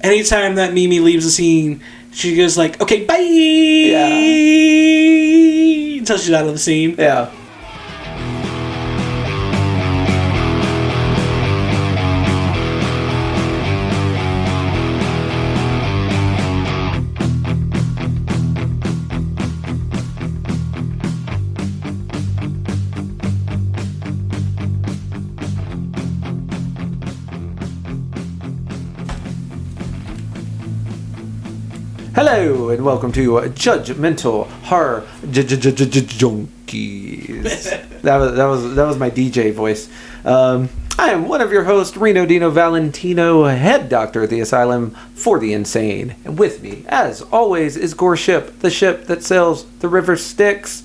anytime that Mimi leaves the scene, she goes like, okay, bye! Yeah. Until she's out of the scene. Yeah. Hello and welcome to Judgmental Horror Junkies. That was my DJ voice. I am one of your hosts, Reno Dino Valentino, head doctor at the Asylum for the Insane. And with me, as always, is Goreship, the ship that sails the river Styx.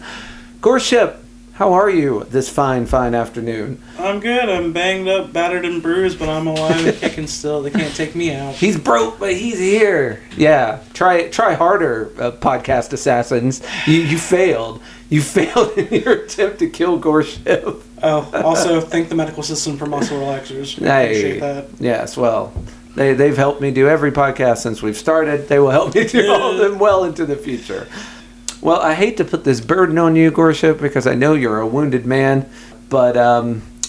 Goreship, how are you this fine afternoon? I'm good. I'm banged up, battered, and bruised, but I'm alive and kicking still. They can't take me out. He's broke, but he's here. Yeah, try harder, podcast assassins. You failed. You failed in your attempt to kill Goreship. Oh, also thank the medical system for muscle relaxers. I appreciate that. Yes, well, they've helped me do every podcast since we've started. They will help me do all of them well into the future. Well, I hate to put this burden on you, Goreship, because I know you're a wounded man, but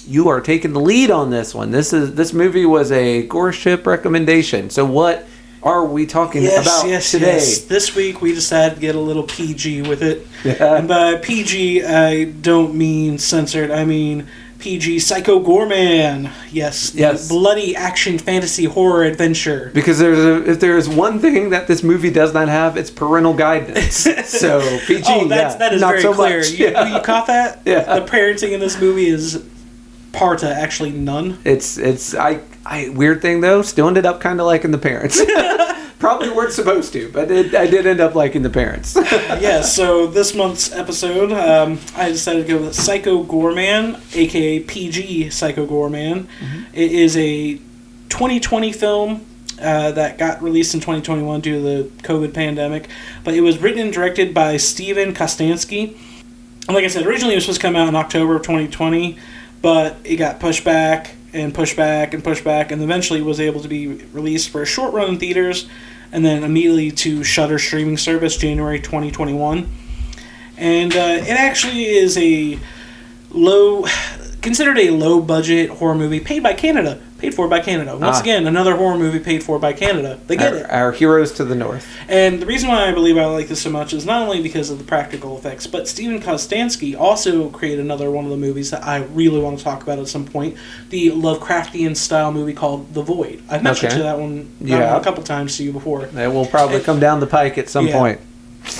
you are taking the lead on this one. This movie was a Goreship recommendation. So what are we talking about today? Yes. This week we decided to get a little PG with it. Yeah. And by PG, I don't mean censored. I mean PG Psycho Goreman. Yes. Bloody action fantasy horror adventure. Because if there's one thing that this movie does not have, it's parental guidance. So PG. That is not very so clear. Much. You caught that? Yeah. The parenting in this movie is parta, actually none. I weird thing though, still ended up kind of liking the parents. Probably weren't supposed to, but I did end up liking the parents. Yeah, so this month's episode, I decided to go with Psycho Goreman, aka PG Psycho Goreman. Mm-hmm. It is a 2020 film that got released in 2021 due to the COVID pandemic, but it was written and directed by Steven Kostanski. And like I said, originally it was supposed to come out in October of 2020, but it got pushed back, and eventually was able to be released for a short run in theaters, and then immediately to Shudder streaming service January 2021. And it actually is considered a low budget horror movie paid for by Canada. Once again, another horror movie paid for by Canada. They get it. Our heroes to the north. And the reason why I believe I like this so much is not only because of the practical effects, but Steven Kostanski also created another one of the movies that I really want to talk about at some point, the Lovecraftian style movie called The Void. I've mentioned that one a couple times to you before. It will probably come down the pike at some point.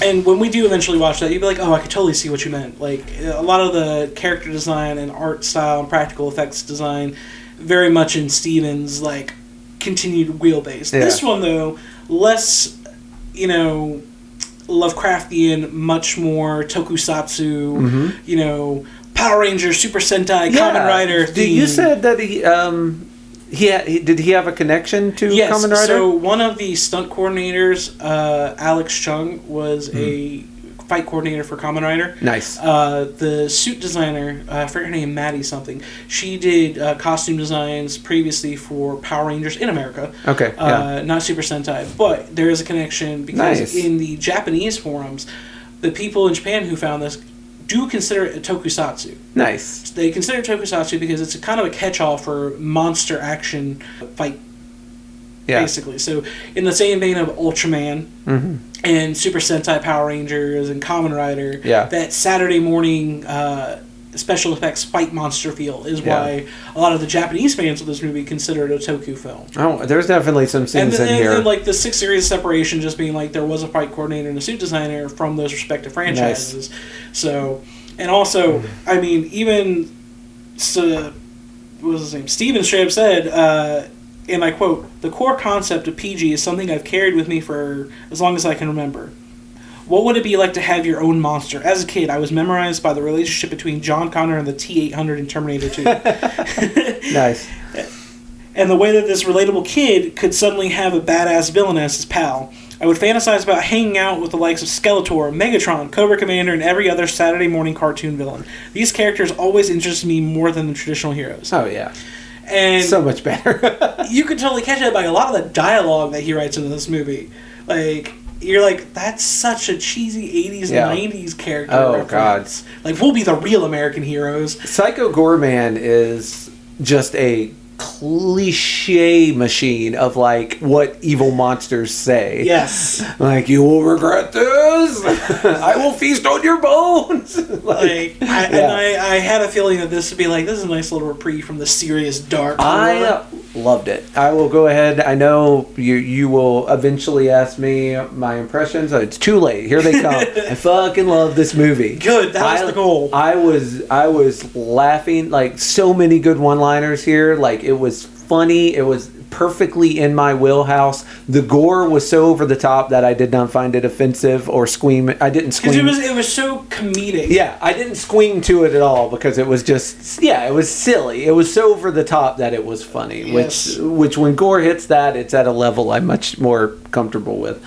And when we do eventually watch that, you'll be like, oh, I could totally see what you meant. Like, a lot of the character design and art style and practical effects design very much in Steven's, like, continued wheelbase. Yeah. This one, though, less, Lovecraftian, much more tokusatsu, Power Rangers, Super Sentai, Kamen Rider theme. You said that did he have a connection to Kamen Rider? So one of the stunt coordinators, Alex Chung, was a fight coordinator for Kamen Rider. Nice. The suit designer, I forget her name, Maddie something. She did costume designs previously for Power Rangers in America. Okay. Not Super Sentai, but there is a connection because in the Japanese forums, the people in Japan who found this do consider it a tokusatsu. Nice. They consider it tokusatsu because it's kind of a catch-all for monster action fight, basically. So in the same vein of Ultraman and Super Sentai Power Rangers and Kamen Rider, that Saturday morning special effects fight monster feel is why a lot of the Japanese fans of this movie consider it a toku film. Oh, there's definitely some scenes in here. And like the 6 series of separation just being like there was a fight coordinator and a suit designer from those respective franchises. Nice. So, and also, I mean, even what was his name? Steven straight up said, and I quote, "The core concept of PG is something I've carried with me for as long as I can remember. What would it be like to have your own monster? As a kid, I was memorized by the relationship between John Connor and the T-800 in Terminator 2. Nice. And the way that this relatable kid could suddenly have a badass villain as his pal. I would fantasize about hanging out with the likes of Skeletor, Megatron, Cobra Commander, and every other Saturday morning cartoon villain. These characters always interested me more than the traditional heroes." Oh, yeah. And so much better. you could totally catch it by a lot of the dialogue that he writes into this movie. Like, you're like, that's such a cheesy 80s and 90s character reference. God. Like, we'll be the real American heroes. Psycho Goreman is just a cliche machine of like what evil monsters say. Yes. Like, you will regret this. I will feast on your bones. I had a feeling that this would be like, this is a nice little reprieve from the serious dark horror. I loved it. I will go ahead. I know you will eventually ask me my impressions. It's too late. Here they come. I fucking love this movie. Good. That was the goal. I was laughing, like, so many good one-liners here. Like, it was funny. It was perfectly in my wheelhouse. The gore was so over the top that I did not find it offensive or squeam. I didn't squeam. Because it was so comedic. Yeah, I didn't squeam to it at all because it was just, it was silly. It was so over the top that it was funny. Yes. Which when gore hits that, it's at a level I'm much more comfortable with.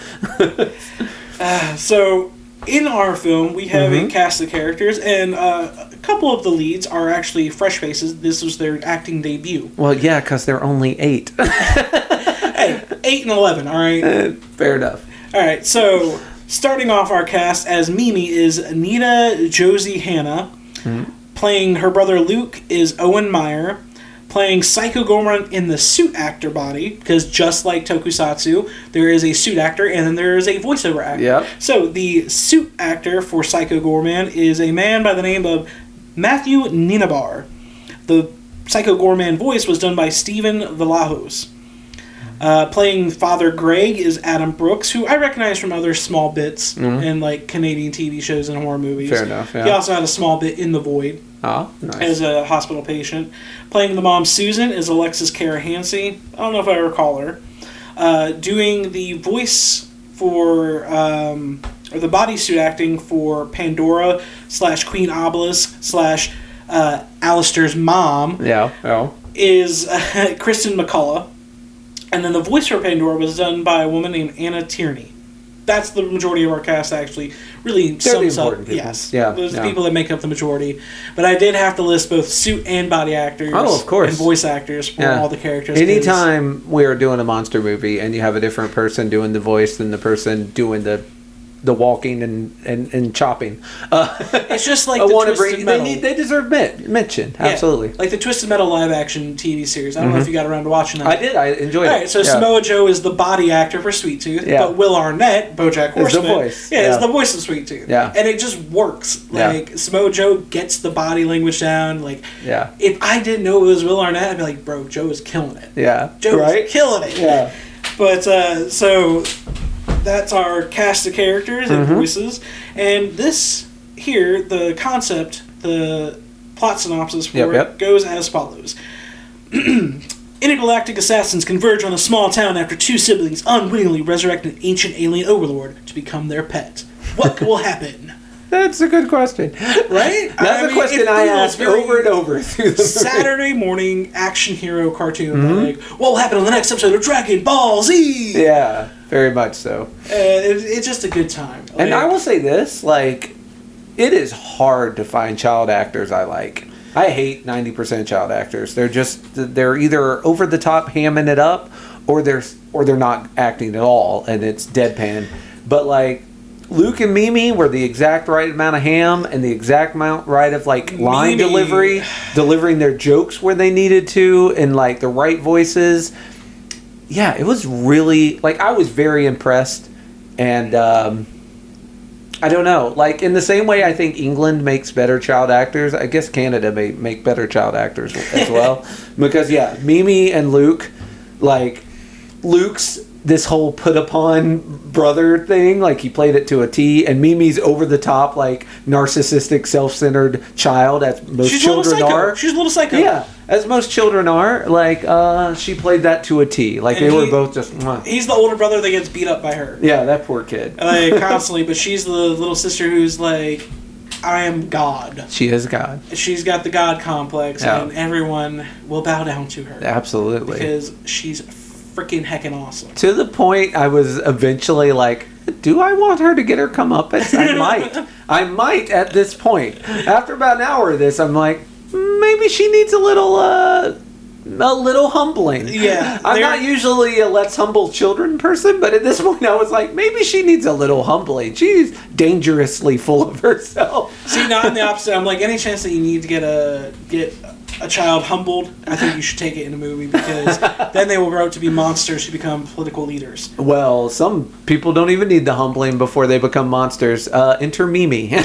So, in our film, we have a cast of characters, and a couple of the leads are actually fresh faces. This was their acting debut. Well, yeah, because they're only 8. Hey, 8 and 11, all right? Fair enough. All right, so starting off our cast as Mimi is Anita Josie Hanna. Playing her brother Luke is Owen Meyer. Playing Psycho Goreman in the suit actor body, because just like Tokusatsu, there is a suit actor and then there is a voiceover actor. Yep. So the suit actor for Psycho Goreman is a man by the name of Matthew Ninabar. The Psycho Goreman voice was done by Stephen Villajos. Playing Father Greg is Adam Brooks, who I recognize from other small bits in like Canadian TV shows and horror movies. Fair enough, yeah. He also had a small bit in The Void. Oh, nice. As a hospital patient. Playing the mom Susan is Alexis Karahansi. I don't know if I recall her. Doing the voice for, or the bodysuit acting for Pandora / Queen Obelisk / Alistair's mom. Yeah. Is Kristen McCullough. And then the voice for Pandora was done by a woman named Anna Tierney. That's the majority of our cast, actually. Really sums up. Yes. Yeah. Those are the people that make up the majority. But I did have to list both suit and body actors. Oh, of course. And voice actors for all the characters. Anytime we're doing a monster movie and you have a different person doing the voice than the person doing the walking and chopping. It's just like the Twisted Metal. They deserve mention. Absolutely. Like the Twisted Metal live action TV series. I don't know if you got around to watching that. I did. I enjoyed it. All right, so Samoa Joe is the body actor for Sweet Tooth, but Will Arnett, BoJack Horseman, is the voice. Is the voice of Sweet Tooth. Yeah. And it just works. Like Samoa Joe gets the body language down. Like, if I didn't know it was Will Arnett, I'd be like, bro, Joe is killing it. Yeah. Joe is killing it. Yeah. But so that's our cast of characters and voices. And this here, the concept, the plot synopsis for it goes as follows. Intergalactic assassins converge on a small town after two siblings unwittingly resurrect an ancient alien overlord to become their pet. What will happen? That's a good question. Right? That's a question I ask over and over through the Saturday morning action hero cartoon. Like, what will happen on the next episode of Dragon Ball Z? Yeah, very much so. It's just a good time. Like, and I will say this, like, it is hard to find child actors I like. I hate 90% of child actors. They're either over the top hamming it up or they're not acting at all and it's deadpan. But like Luke and Mimi were the exact right amount of ham and the exact amount right of like line delivery, delivering their jokes where they needed to, and like the right voices. Yeah, it was really like I was very impressed, and I don't know, like in the same way I think England makes better child actors, I guess Canada may make better child actors as well, because Mimi and Luke, like Luke's this whole put upon brother thing, like he played it to a T, and Mimi's over the top, like narcissistic, self-centered child, as most children are. She's a little psycho. Yeah, as most children are. Like she played that to a T. Like and they were both just. He's the older brother that gets beat up by her. Yeah, that poor kid. Like constantly, but she's the little sister who's like, I am God. She is God. She's got the God complex, and everyone will bow down to her. Absolutely, because she's freaking heckin' awesome. To the point I was eventually like, do I want her to get her comeuppance? I might at this point. After about an hour of this, I'm like, maybe she needs a little a little humbling. Yeah. I'm not usually a let's humble children person, but at this point I was like, maybe she needs a little humbling. She's dangerously full of herself. See, now I'm the opposite. I'm like, any chance that you need to get a child humbled, I think you should take it in a movie, because then they will grow up to be monsters who become political leaders. Well, some people don't even need the humbling before they become monsters. Enter Mimi.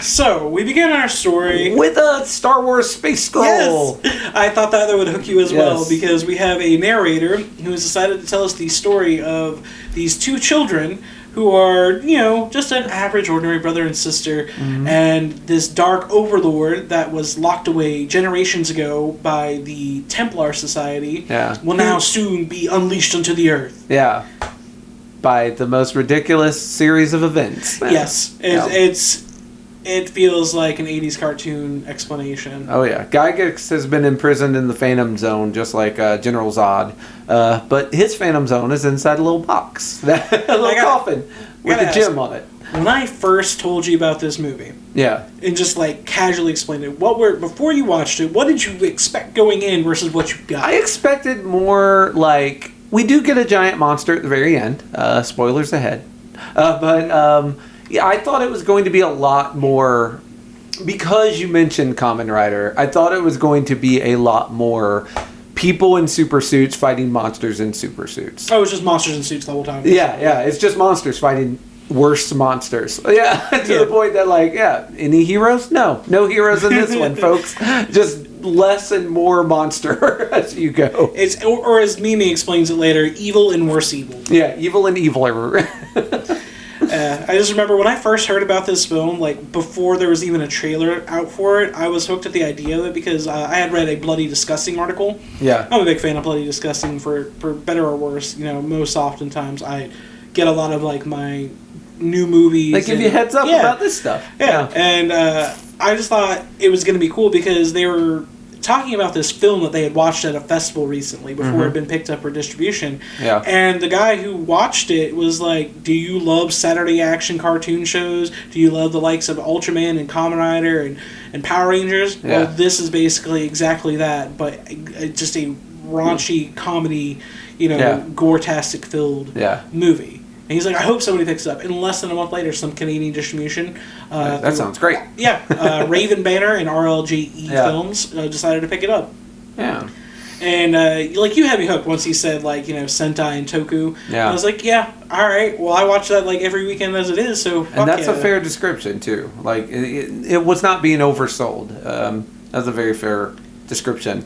So, we begin our story with a Star Wars space scroll. Yes! I thought that would hook you as well, because we have a narrator who has decided to tell us the story of these two children who are, just an average, ordinary brother and sister, and this dark overlord that was locked away generations ago by the Templar Society will now soon be unleashed onto the earth. Yeah. By the most ridiculous series of events. Yes. It feels like an 80s cartoon explanation. Oh, yeah. Gygax has been imprisoned in the Phantom Zone, just like General Zod. But his Phantom Zone is inside a little box. A little coffin with a gem on it. When I first told you about this movie, and just like casually explained it, before you watched it, what did you expect going in versus what you got? I expected more like, we do get a giant monster at the very end. Spoilers ahead. Yeah, I thought it was going to be a lot more, because you mentioned Kamen Rider, I thought it was going to be a lot more people in super suits fighting monsters in super suits. Oh, it was just monsters in suits the whole time. Yeah, it's just monsters fighting worse monsters. Yeah, to the point that, any heroes? No heroes in this one, folks. Just less and more monster as you go. Or as Mimi explains it later, evil and worse evil. Yeah, evil and eviler. I just remember when I first heard about this film, like before there was even a trailer out for it, I was hooked at the idea of it because I had read a Bloody Disgusting article. Yeah. I'm a big fan of Bloody Disgusting for better or worse. Most oftentimes I get a lot of like my new movies. They give you heads up about this stuff. Yeah. And I just thought it was going to be cool because they were talking about this film that they had watched at a festival recently before it had been picked up for distribution. Yeah. And the guy who watched it was like, do you love Saturday action cartoon shows? Do you love the likes of Ultraman and Kamen Rider and Power Rangers? Yeah. Well, this is basically exactly that, but just a raunchy comedy, gore-tastic filled movie. And he's like, I hope somebody picks it up. And less than a month later, some Canadian distribution. That sounds great. Yeah. Raven Banner and RLJE Films decided to pick it up. Yeah. And, you had me hooked once he said, Sentai and Toku. Yeah. And I was like, yeah, all right. Well, I watch that, every weekend as it is, so fuck. And that's a fair description, too. It was not being oversold. That's a very fair description.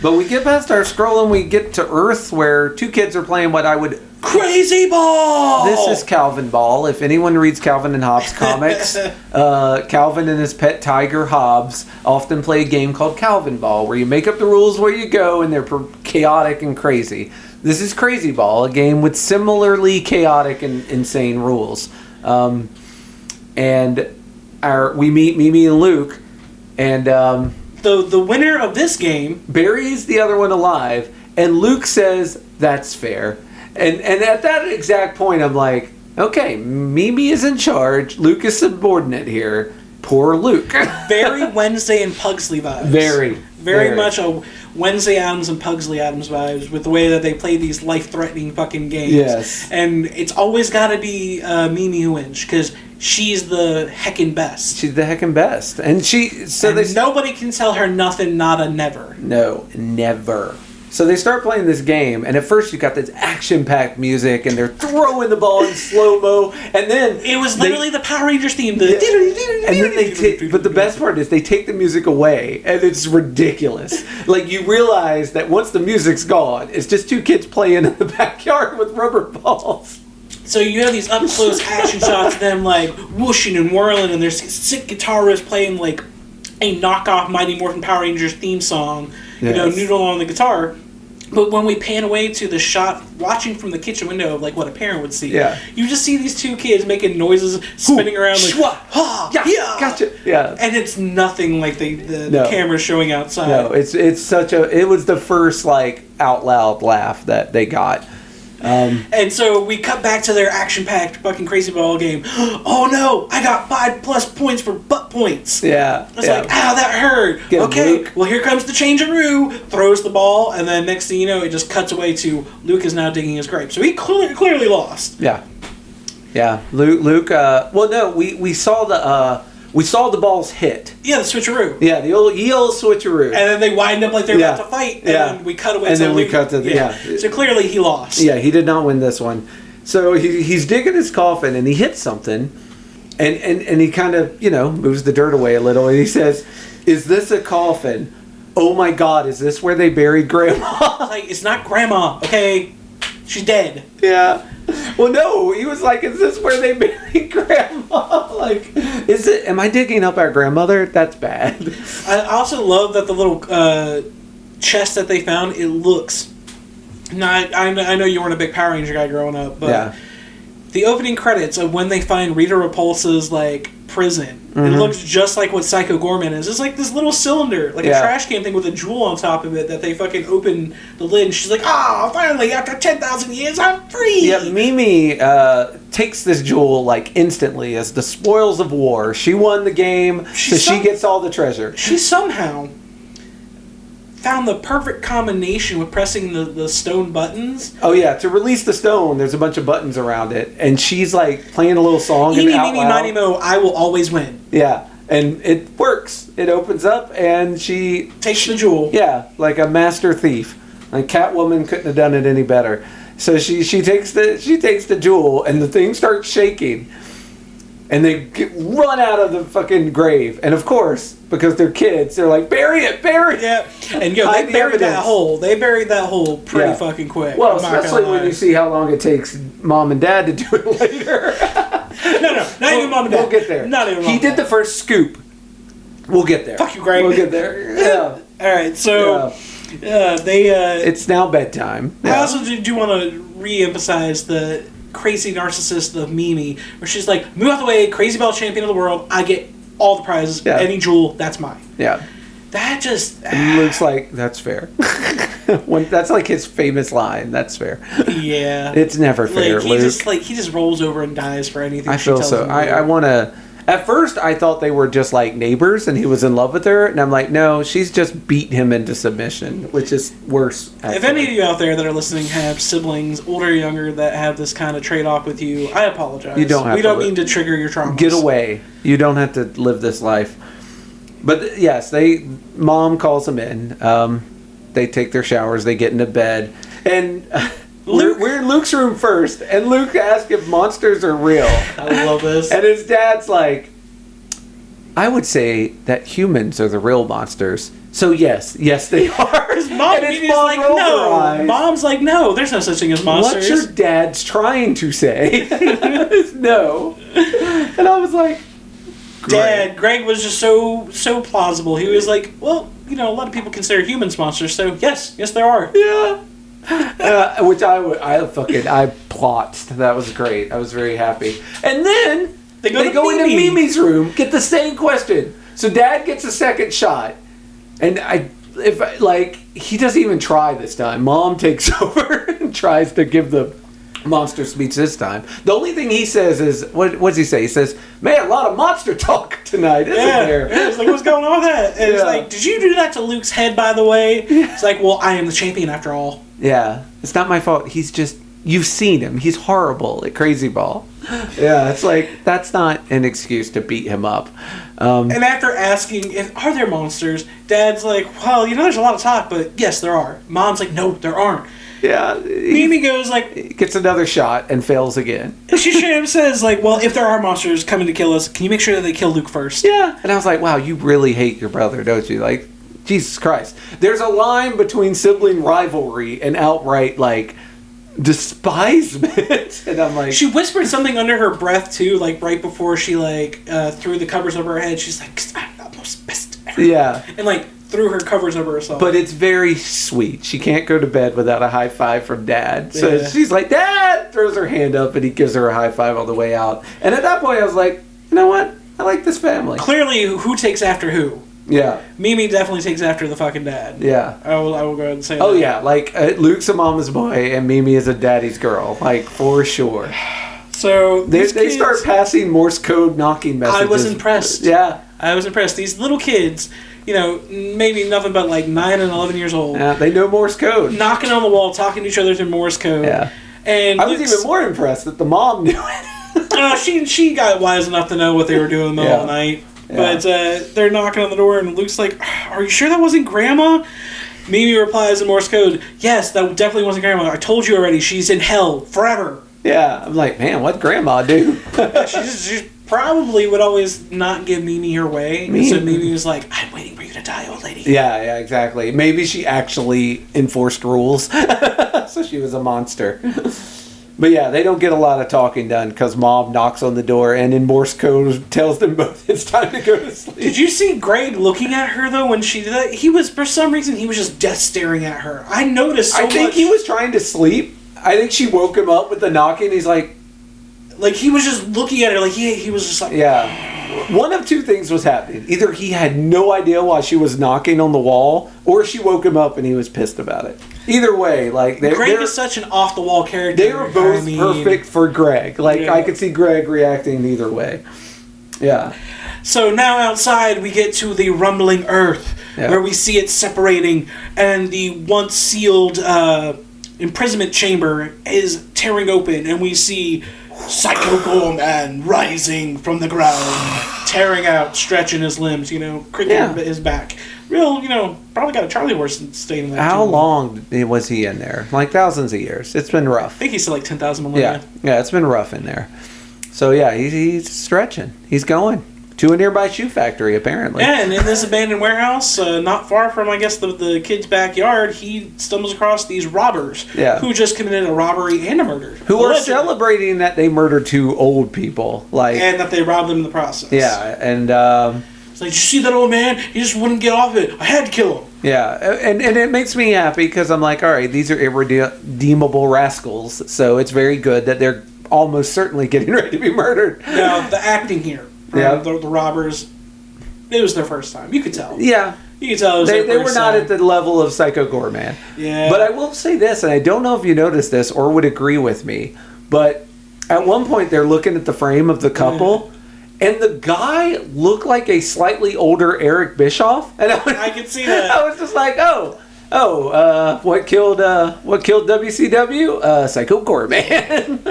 But we get past our scroll and we get to Earth, where two kids are playing what I would... Crazy Ball! This is Calvin Ball. If anyone reads Calvin and Hobbes comics, Calvin and his pet tiger Hobbes often play a game called Calvin Ball, where you make up the rules where you go, and they're chaotic and crazy. This is Crazy Ball, a game with similarly chaotic and insane rules. And we meet Mimi and Luke, and... The winner of this game... buries the other one alive, and Luke says, that's fair. And at that exact point, I'm like, okay, Mimi is in charge. Luke is subordinate here. Poor Luke. Very Wednesday and Pugsley vibes. Very much a Wednesday Addams and Pugsley Addams vibes with the way that they play these life-threatening fucking games. Yes. And it's always got to be Mimi who wins, because she's the heckin' best. She's the heckin' best. And nobody can tell her nothing, not a never. No, never. So they start playing this game, and at first you got this action-packed music, and they're throwing the ball in slow-mo, and then... It was literally the Power Rangers theme. And then but the best part is they take the music away, and it's ridiculous. You realize that once the music's gone, it's just two kids playing in the backyard with rubber balls. So you have these up-close action shots of them, whooshing and whirling, and there's sick guitarists playing, a knockoff Mighty Morphin Power Rangers theme song, noodle on the guitar. But when we pan away to the shot, watching from the kitchen window of what a parent would see, you just see these two kids making noises, spinning around gotcha. Yeah. And it's nothing like the camera showing outside. No, it's such a... It was the first out loud laugh that they got. And so we cut back to their action-packed fucking crazy ball game. Oh no, I got 5+ points for butt points. Yeah. It's like, ow, that hurt. Get him, okay, Luke. well, here comes the changeroo. Throws the ball, and then next thing you know, it just cuts away to Luke is now digging his grave. So he clearly lost. Yeah. Yeah. Luke, well, no, we saw the balls hit. Yeah, the switcheroo. Yeah, the old switcheroo. And then they wind up like they're about to fight, and then we cut away and to then Luke. we cut to So clearly he lost. Yeah, he did not win this one. So he's digging his coffin, and he hits something, and he kind of, moves the dirt away a little, and he says, "Is this a coffin? Oh my God, is this where they buried Grandma?" Like, it's not Grandma, okay? She's dead. Yeah. Well, no, he was like, "Is this where they buried Grandma?" Like, am I digging up our grandmother? That's bad. I also love that the little chest that they found, it looks... Now, I know you weren't a big Power Ranger guy growing up, but the opening credits of when they find Rita Repulsa's, like, prison, it looks just like what Psycho Goreman is. It's like this little cylinder, like a trash can thing with a jewel on top of it that they fucking open the lid, and she's like, finally, after 10,000 years, I'm free! Yeah, Mimi takes this jewel, like, instantly as the spoils of war. She won the game, so she gets all the treasure. She somehow found the perfect combination with pressing the stone buttons. Oh yeah, to release the stone, there's a bunch of buttons around it, and she's like playing a little song. Eeny, meeny, miny, mo, I will always win. Yeah, and it works. It opens up, and she takes the jewel. Yeah, like a master thief. Like Catwoman couldn't have done it any better. So she takes the jewel, and the thing starts shaking. And they run out of the fucking grave. And of course, because they're kids, they're like, bury it. Yeah. And they buried that hole. They buried that hole pretty fucking quick. Well, especially when you see how long it takes Mom and Dad to do it later. No, not even Mom and Dad. We'll get there. Not even Mom He did the first scoop. We'll get there. Fuck you, Greg. We'll get there. Yeah. All right, so it's now bedtime. I also do want to re-emphasize the crazy narcissist of Mimi, where she's like, move out the way, crazy ball champion of the world, I get all the prizes, any jewel, that's mine. Yeah. That just... looks like, that's fair. That's like his famous line, that's fair. Yeah. It's never fair, Luke. He just rolls over and dies for anything I feel so. I want to... At first, I thought they were just like neighbors and he was in love with her. And I'm like, no, she's just beat him into submission, which is worse. Actually. If any of you out there that are listening have siblings, older or younger, that have this kind of trade-off with you, I apologize. You don't have We don't mean to trigger your traumas. Get away. You don't have to live this life. But yes, Mom calls them in. They take their showers. They get into bed. And... We're in Luke's room first, and Luke asks if monsters are real. I love this. And his dad's like, I would say that humans are the real monsters. So yes, they are. His mom is like, no. Mom's like, no, there's no such thing as monsters. What your dad's trying to say is no. And I was like, Greg was just so plausible. He was like, well, a lot of people consider humans monsters, so yes, there are. Yeah. Which I plotted. That was great. I was very happy. And then they go into Mimi's room, get the same question. So Dad gets a second shot, and he doesn't even try this time. Mom takes over and tries to give the monster speech this time. The only thing he says is, what does he say? He says, man, a lot of monster talk tonight, isn't there? Yeah, it's like, what's going on with that? And it's like, did you do that to Luke's head, by the way? It's like, well, I am the champion after all. Yeah, it's not my fault. He's just, you've seen him. He's horrible at Crazy Ball. Yeah, it's like, that's not an excuse to beat him up. And after asking, are there monsters? Dad's like, well, there's a lot of talk, but yes, there are. Mom's like, no, there aren't. Yeah. Mimi goes like... Gets another shot and fails again. She straight up says like, well, if there are monsters coming to kill us, can you make sure that they kill Luke first? Yeah. And I was like, wow, you really hate your brother, don't you? Like, Jesus Christ. There's a line between sibling rivalry and outright, like, despisement. And I'm like... She whispered something under her breath, too, like, right before she, like, threw the covers over her head. She's like, 'cause I'm the most best ever. Yeah. And, like, threw her covers over herself. But it's very sweet. She can't go to bed without a high five from Dad. So she's like, Dad! Throws her hand up and he gives her a high five on the way out. And at that point I was like, you know what? I like this family. Clearly, who takes after who? Yeah. Mimi definitely takes after the fucking dad. Yeah. I will go ahead and say that. Oh, yeah. Like, Luke's a mama's boy and Mimi is a daddy's girl. Like, for sure. So, They kids, start passing Morse code knocking messages. I was impressed. Yeah. I was impressed. These little kids, maybe nothing but like 9 and 11 years old. Yeah, they know Morse code. Knocking on the wall, talking to each other through Morse code. Yeah. And I was even more impressed that the mom knew it. She got wise enough to know what they were doing in the middle of the night. Yeah. But they're knocking on the door, and Luke's like, "Are you sure that wasn't Grandma?" Mimi replies in Morse code, "Yes, that definitely wasn't Grandma. I told you already. She's in hell forever." Yeah, I'm like, man, what'd Grandma do? She probably would always not give Mimi her way. So Mimi was like, "I'm waiting for you to die, old lady." Yeah, exactly. Maybe she actually enforced rules. So she was a monster. But yeah, they don't get a lot of talking done because Mom knocks on the door and in Morse code tells them both it's time to go to sleep. Did you see Greg looking at her though when she did that? He was, for some reason, he was just death staring at her. I noticed so much. I think he was trying to sleep. I think she woke him up with the knocking. He's like he was just looking at her like he was just like... Yeah. One of two things was happening. Either he had no idea why she was knocking on the wall, or she woke him up and he was pissed about it. Either way, like... Greg is such an off-the-wall character. They were both perfect for Greg. Like, yeah. I could see Greg reacting either way. Yeah. So now outside, we get to the rumbling earth, where we see it separating, and the once sealed imprisonment chamber is tearing open, and we see Psycho Goreman rising from the ground, tearing out, stretching his limbs, cricking his back. Real, probably got a Charlie horse staying in there. How long was he in there? Like thousands of years. It's been rough. I think he's still like 10,000 millennia. Yeah, it's been rough in there. So yeah, he's stretching. He's going to a nearby shoe factory, apparently. Yeah, and in this abandoned warehouse, not far from, I guess, the kid's backyard, he stumbles across these robbers who just committed a robbery and a murder. Who are celebrating that they murdered 2 old people. And that they robbed them in the process. Yeah, and... it's like, did you see that old man? He just wouldn't get off it. I had to kill him. Yeah, and it makes me happy because I'm like, all right, these are irredeemable rascals, so it's very good that they're almost certainly getting ready to be murdered. Now, the acting here... Yeah. The robbers, it was their first time. You could tell. Yeah. You could tell it was their they first were not time. at the level of Psycho Goreman. Yeah. But I will say this, and I don't know if you noticed this or would agree with me, but at one point they're looking at the frame of the couple, and the guy looked like a slightly older Eric Bischoff. And I could see that. I was just like, what killed WCW? Psycho Goreman.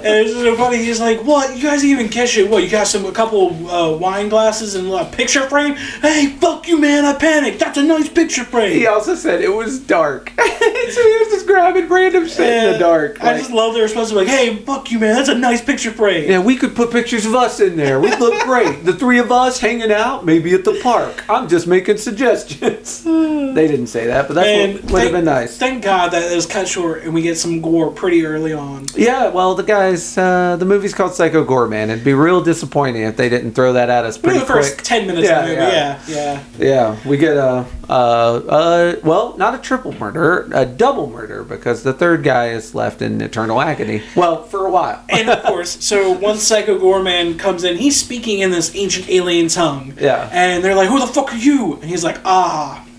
And it's so funny. He's like, "What? You guys even catch it? What? You got a couple wine glasses and a picture frame? Hey, fuck you, man! I panicked. That's a nice picture frame." He also said it was dark, so he was just grabbing random shit in the dark. I just love their response. Like, "Hey, fuck you, man! That's a nice picture frame." Yeah, we could put pictures of us in there. We'd look great. The 3 of us hanging out, maybe at the park. I'm just making suggestions. They didn't say that, but that would have been nice. Thank God that it was cut short and we get some gore pretty early on. Yeah, well, the movie's called Psycho Goreman. It'd be real disappointing if they didn't throw that at us pretty quick. The first 10 minutes of the movie, Yeah, we get not a triple murder, a double murder, because the third guy is left in eternal agony. Well, for a while. And of course, so once Psycho Goreman comes in, he's speaking in this ancient alien tongue. Yeah. And they're like, "Who the fuck are you?" And he's like,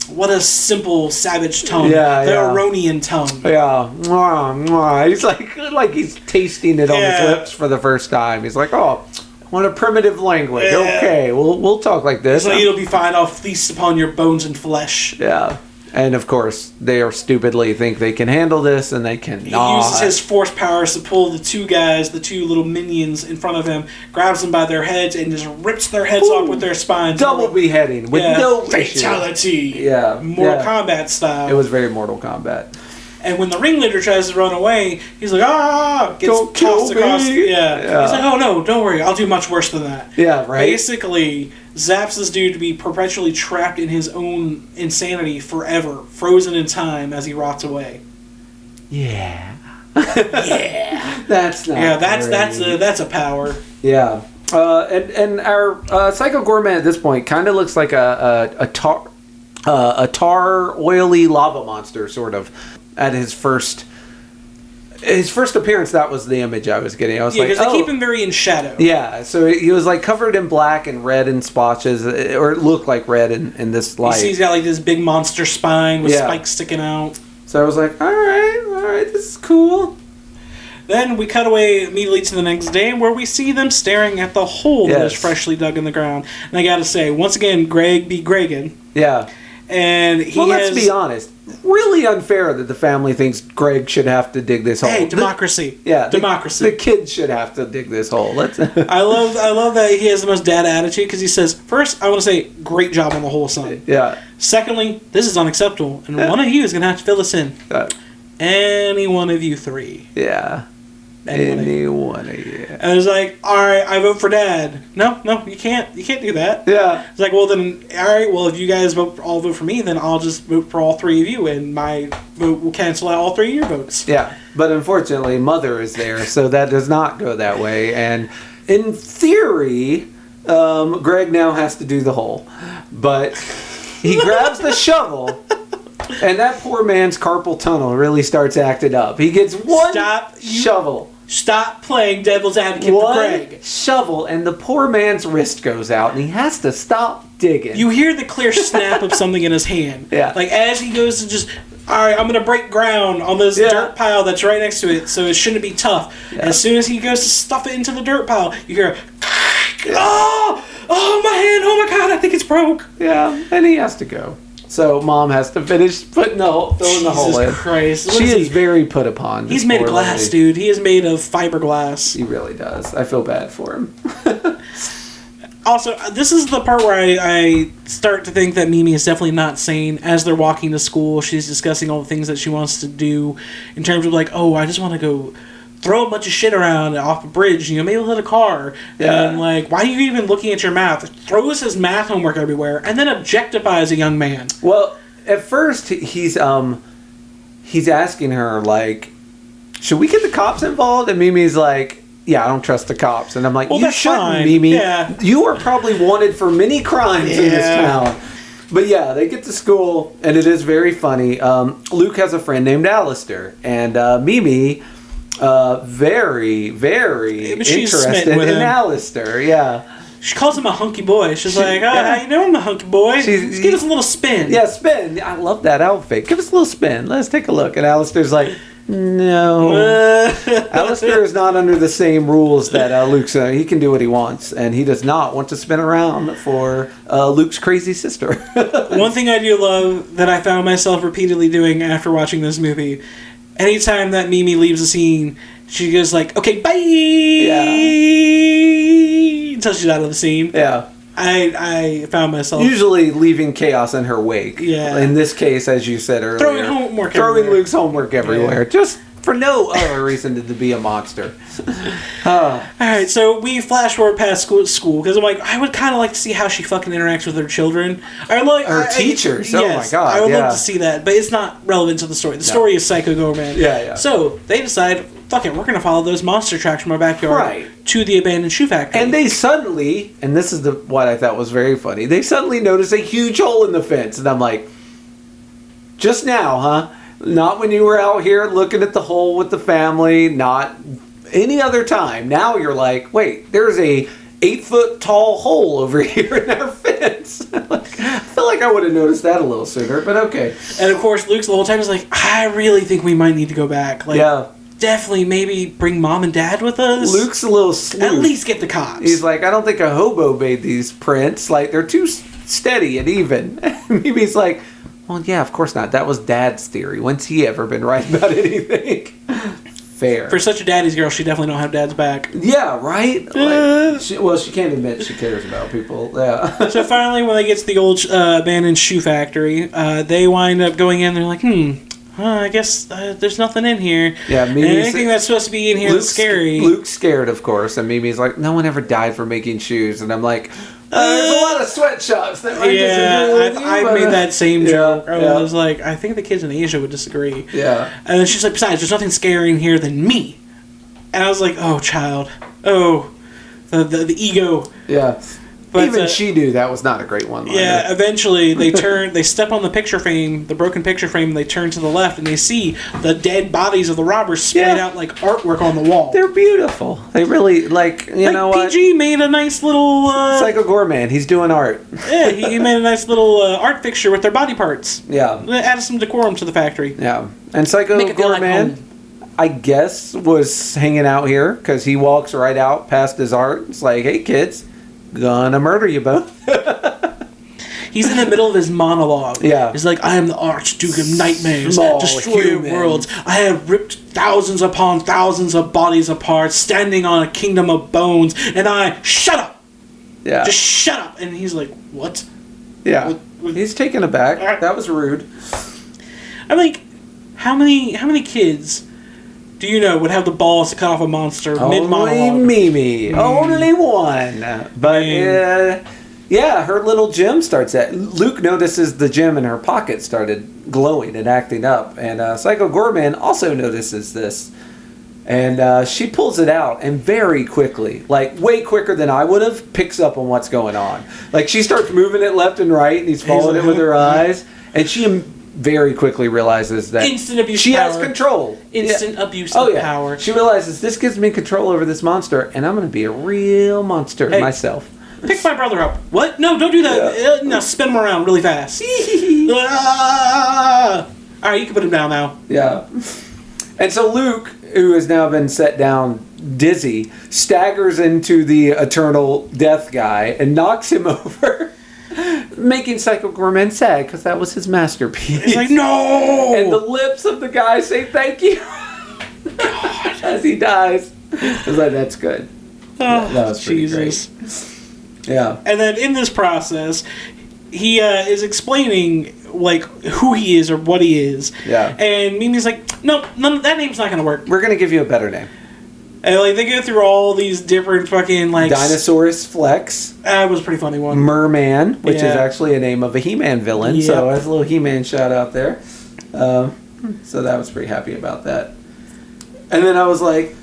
what a simple, savage tongue. The Aronian tongue. Yeah. Mwah, mwah. He's like he's tasting it on his lips for the first time. He's like, "Oh, what a primitive language. Yeah. Okay, we'll talk like this." So it'll be fine. I'll feast upon your bones and flesh. Yeah. And of course, they are stupidly think they can handle this, and they cannot. He uses his force powers to pull the 2 guys, the 2 little minions in front of him, grabs them by their heads, and just rips their heads off with their spines. Double beheading with no fatality. Yeah. Mortal Kombat style. It was very Mortal Kombat. And when the ringleader tries to run away, he's like, gets tossed across. Yeah. He's like, "Oh no, don't worry, I'll do much worse than that." Yeah, right. Basically, zaps this dude to be perpetually trapped in his own insanity forever, frozen in time as he rots away. Yeah. Yeah. That's not. Yeah, that's a power. Yeah. And our Psycho Goreman at this point kind of looks like a tar oily lava monster, sort of. At his first his first appearance, that was the image I was getting. I was like, because they keep him very in shadow. Yeah, so he was like covered in black and red and splotches, or it looked like red in this light. He's got like this big monster spine with spikes sticking out. So I was like, all right, this is cool. Then we cut away immediately to the next day where we see them staring at the hole that is freshly dug in the ground. And I gotta say, once again, Greg be Greggin'. Yeah. And let's be honest. Really unfair that the family thinks Greg should have to dig this hole. Hey, democracy. Democracy. The kids should have to dig this hole. I love that he has the most dad attitude because he says, first, I want to say, great job on the hole, son. Yeah. Secondly, this is unacceptable, and one of you is going to have to fill this in. Any one of you three. Yeah. Any one of you. And I was like, all right, I vote for Dad. No, you can't. You can't do that. Yeah. It's like, well, then, all right, well, if you guys all vote for me, then I'll just vote for all three of you, and my vote will cancel out all three of your votes. Yeah, but unfortunately, Mother is there, so that does not go that way. And in theory, Greg now has to do the hole. But he grabs the shovel... And that poor man's carpal tunnel really starts acting up. He gets one shovel. Stop playing devil's advocate for Greg. Shovel, and the poor man's wrist goes out, and he has to stop digging. You hear the clear snap of something in his hand. Yeah. Like as he goes to just, all right, I'm going to break ground on this dirt pile that's right next to it, so it shouldn't be tough. Yeah. As soon as he goes to stuff it into the dirt pile, you hear, oh, my hand, oh my God, I think it's broke. Yeah, and he has to go. So Mom has to finish filling the hole in. Jesus Christ. She is very put upon. He's made of glass, dude. He is made of fiberglass. He really does. I feel bad for him. Also, this is the part where I start to think that Mimi is definitely not sane. As they're walking to school, she's discussing all the things that she wants to do in terms of like, oh, I just want to go throw a bunch of shit around off a bridge, maybe hit a car. Yeah. And like, why are you even looking at your math? Throws his math homework everywhere and then objectifies a young man. Well, at first he's asking her like, should we get the cops involved? And Mimi's like, yeah, I don't trust the cops. And I'm like, well, you shouldn't, Mimi. Yeah. You are probably wanted for many crimes in this town. But yeah, they get to school and it is very funny. Luke has a friend named Alistair, and Mimi very, very interested in Alistair. Yeah. She calls him a hunky boy. She's like, how you doing, my hunky boy? Let's give us a little spin. Yeah, spin. I love that outfit. Give us a little spin. Let's take a look. And Alistair's like, no. Alistair is not under the same rules that Luke's. He can do what he wants. And he does not want to spin around for Luke's crazy sister. One thing I do love that I found myself repeatedly doing after watching this movie, anytime that Mimi leaves a scene, she goes like, okay, bye! Yeah. Until she's out of the scene. Yeah. I found myself... usually leaving chaos in her wake. Yeah. In this case, as you said earlier... Throwing Luke's homework everywhere. Yeah. Just for no other reason than to be a monster. Alright, so we flash forward past school, because I'm like, I would kind of like to see how she fucking interacts with her children. Her teachers, oh my God. I would love to see that, but it's not relevant to the story. The story is Psycho Goreman. Yeah. So, they decide, fuck it, we're going to follow those monster tracks from our backyard to the abandoned shoe factory. And they suddenly, and this is what I thought was very funny, they suddenly notice a huge hole in the fence, and I'm like, just now, huh? Not when you were out here looking at the hole with the family, not any other time. Now you're like, wait, there's a 8-foot tall hole over here in our fence. I feel like I would have noticed that a little sooner, but okay. And of course, Luke's the whole time is like, I really think we might need to go back. Like, definitely maybe bring Mom and Dad with us. Luke's a little sleuth. At least get the cops. He's like, I don't think a hobo made these prints. Like, they're too steady and even. Maybe he's like, well, yeah, of course not. That was Dad's theory. When's he ever been right about anything? Fair. For such a daddy's girl, she definitely don't have Dad's back. Yeah, right? Like, she can't admit she cares about people. Yeah. So finally, when they get to the old abandoned shoe factory, they wind up going in. They're like, I guess there's nothing in here. Yeah, anything that's supposed to be in here that's scary. Luke's scared, of course, and Mimi's like, no one ever died for making shoes. And I'm like, there's a lot of sweatshops that might disagree with you. I made that same joke. I was like, I think the kids in Asia would disagree. Yeah. And then she's like, besides, there's nothing scarier in here than me. And I was like, oh, child. Oh, the ego. Yeah. But, even she knew that was not a great one-liner. Yeah, eventually they step on the picture frame, the broken picture frame, and they turn to the left, and they see the dead bodies of the robbers spread out like artwork on the wall. They're beautiful. They really, you know what? PG made a nice little... Psycho Goreman, he's doing art. Yeah, he made a nice little art fixture with their body parts. Yeah. Added some decorum to the factory. Yeah. And Psycho Goreman, I guess, was hanging out here, because he walks right out past his art. It's like, hey, kids... gonna murder you both. He's in the middle of his monologue. Yeah. He's like, I am the Archduke of Nightmares, Small destroyer of worlds. I have ripped thousands upon thousands of bodies apart, standing on a kingdom of bones, and I... Shut up! Yeah. Just shut up! And he's like, what? Yeah. He's taken aback. That was rude. I'm like, how many kids... do you know would have the balls to cut off a monster mid-monologue? Only Mimi. Only one. But, yeah, her little gem starts at... Luke notices the gem in her pocket started glowing and acting up. And Psycho Goreman also notices this. And she pulls it out and very quickly, like way quicker than I would have, picks up on what's going on. Like she starts moving it left and right and he's following it with her eyes. And she... very quickly realizes that instant abuse she power. has control. Instant abuse of power. She realizes this gives me control over this monster, and I'm going to be a real monster myself. Pick my brother up. What? No, don't do that. Now spin him around really fast. All right, you can put him down now. Yeah. And so Luke, who has now been set down dizzy, staggers into the eternal death guy and knocks him over. Making Psycho Goreman sad because that was his masterpiece. He's like, no! And the lips of the guy say thank you. God. As he dies. I was like, that's good. Oh, that was pretty great. Yeah. And then in this process, he is explaining like who he is or what he is. Yeah. And Mimi's like, no, that name's not going to work. We're going to give you a better name. And like they go through all these different fucking like Dinosaurus Flex. That was a pretty funny one. Merman, which is actually a name of a He-Man villain. Yep. So that's a little He-Man shout out there. So that was pretty happy about that. And then I was like,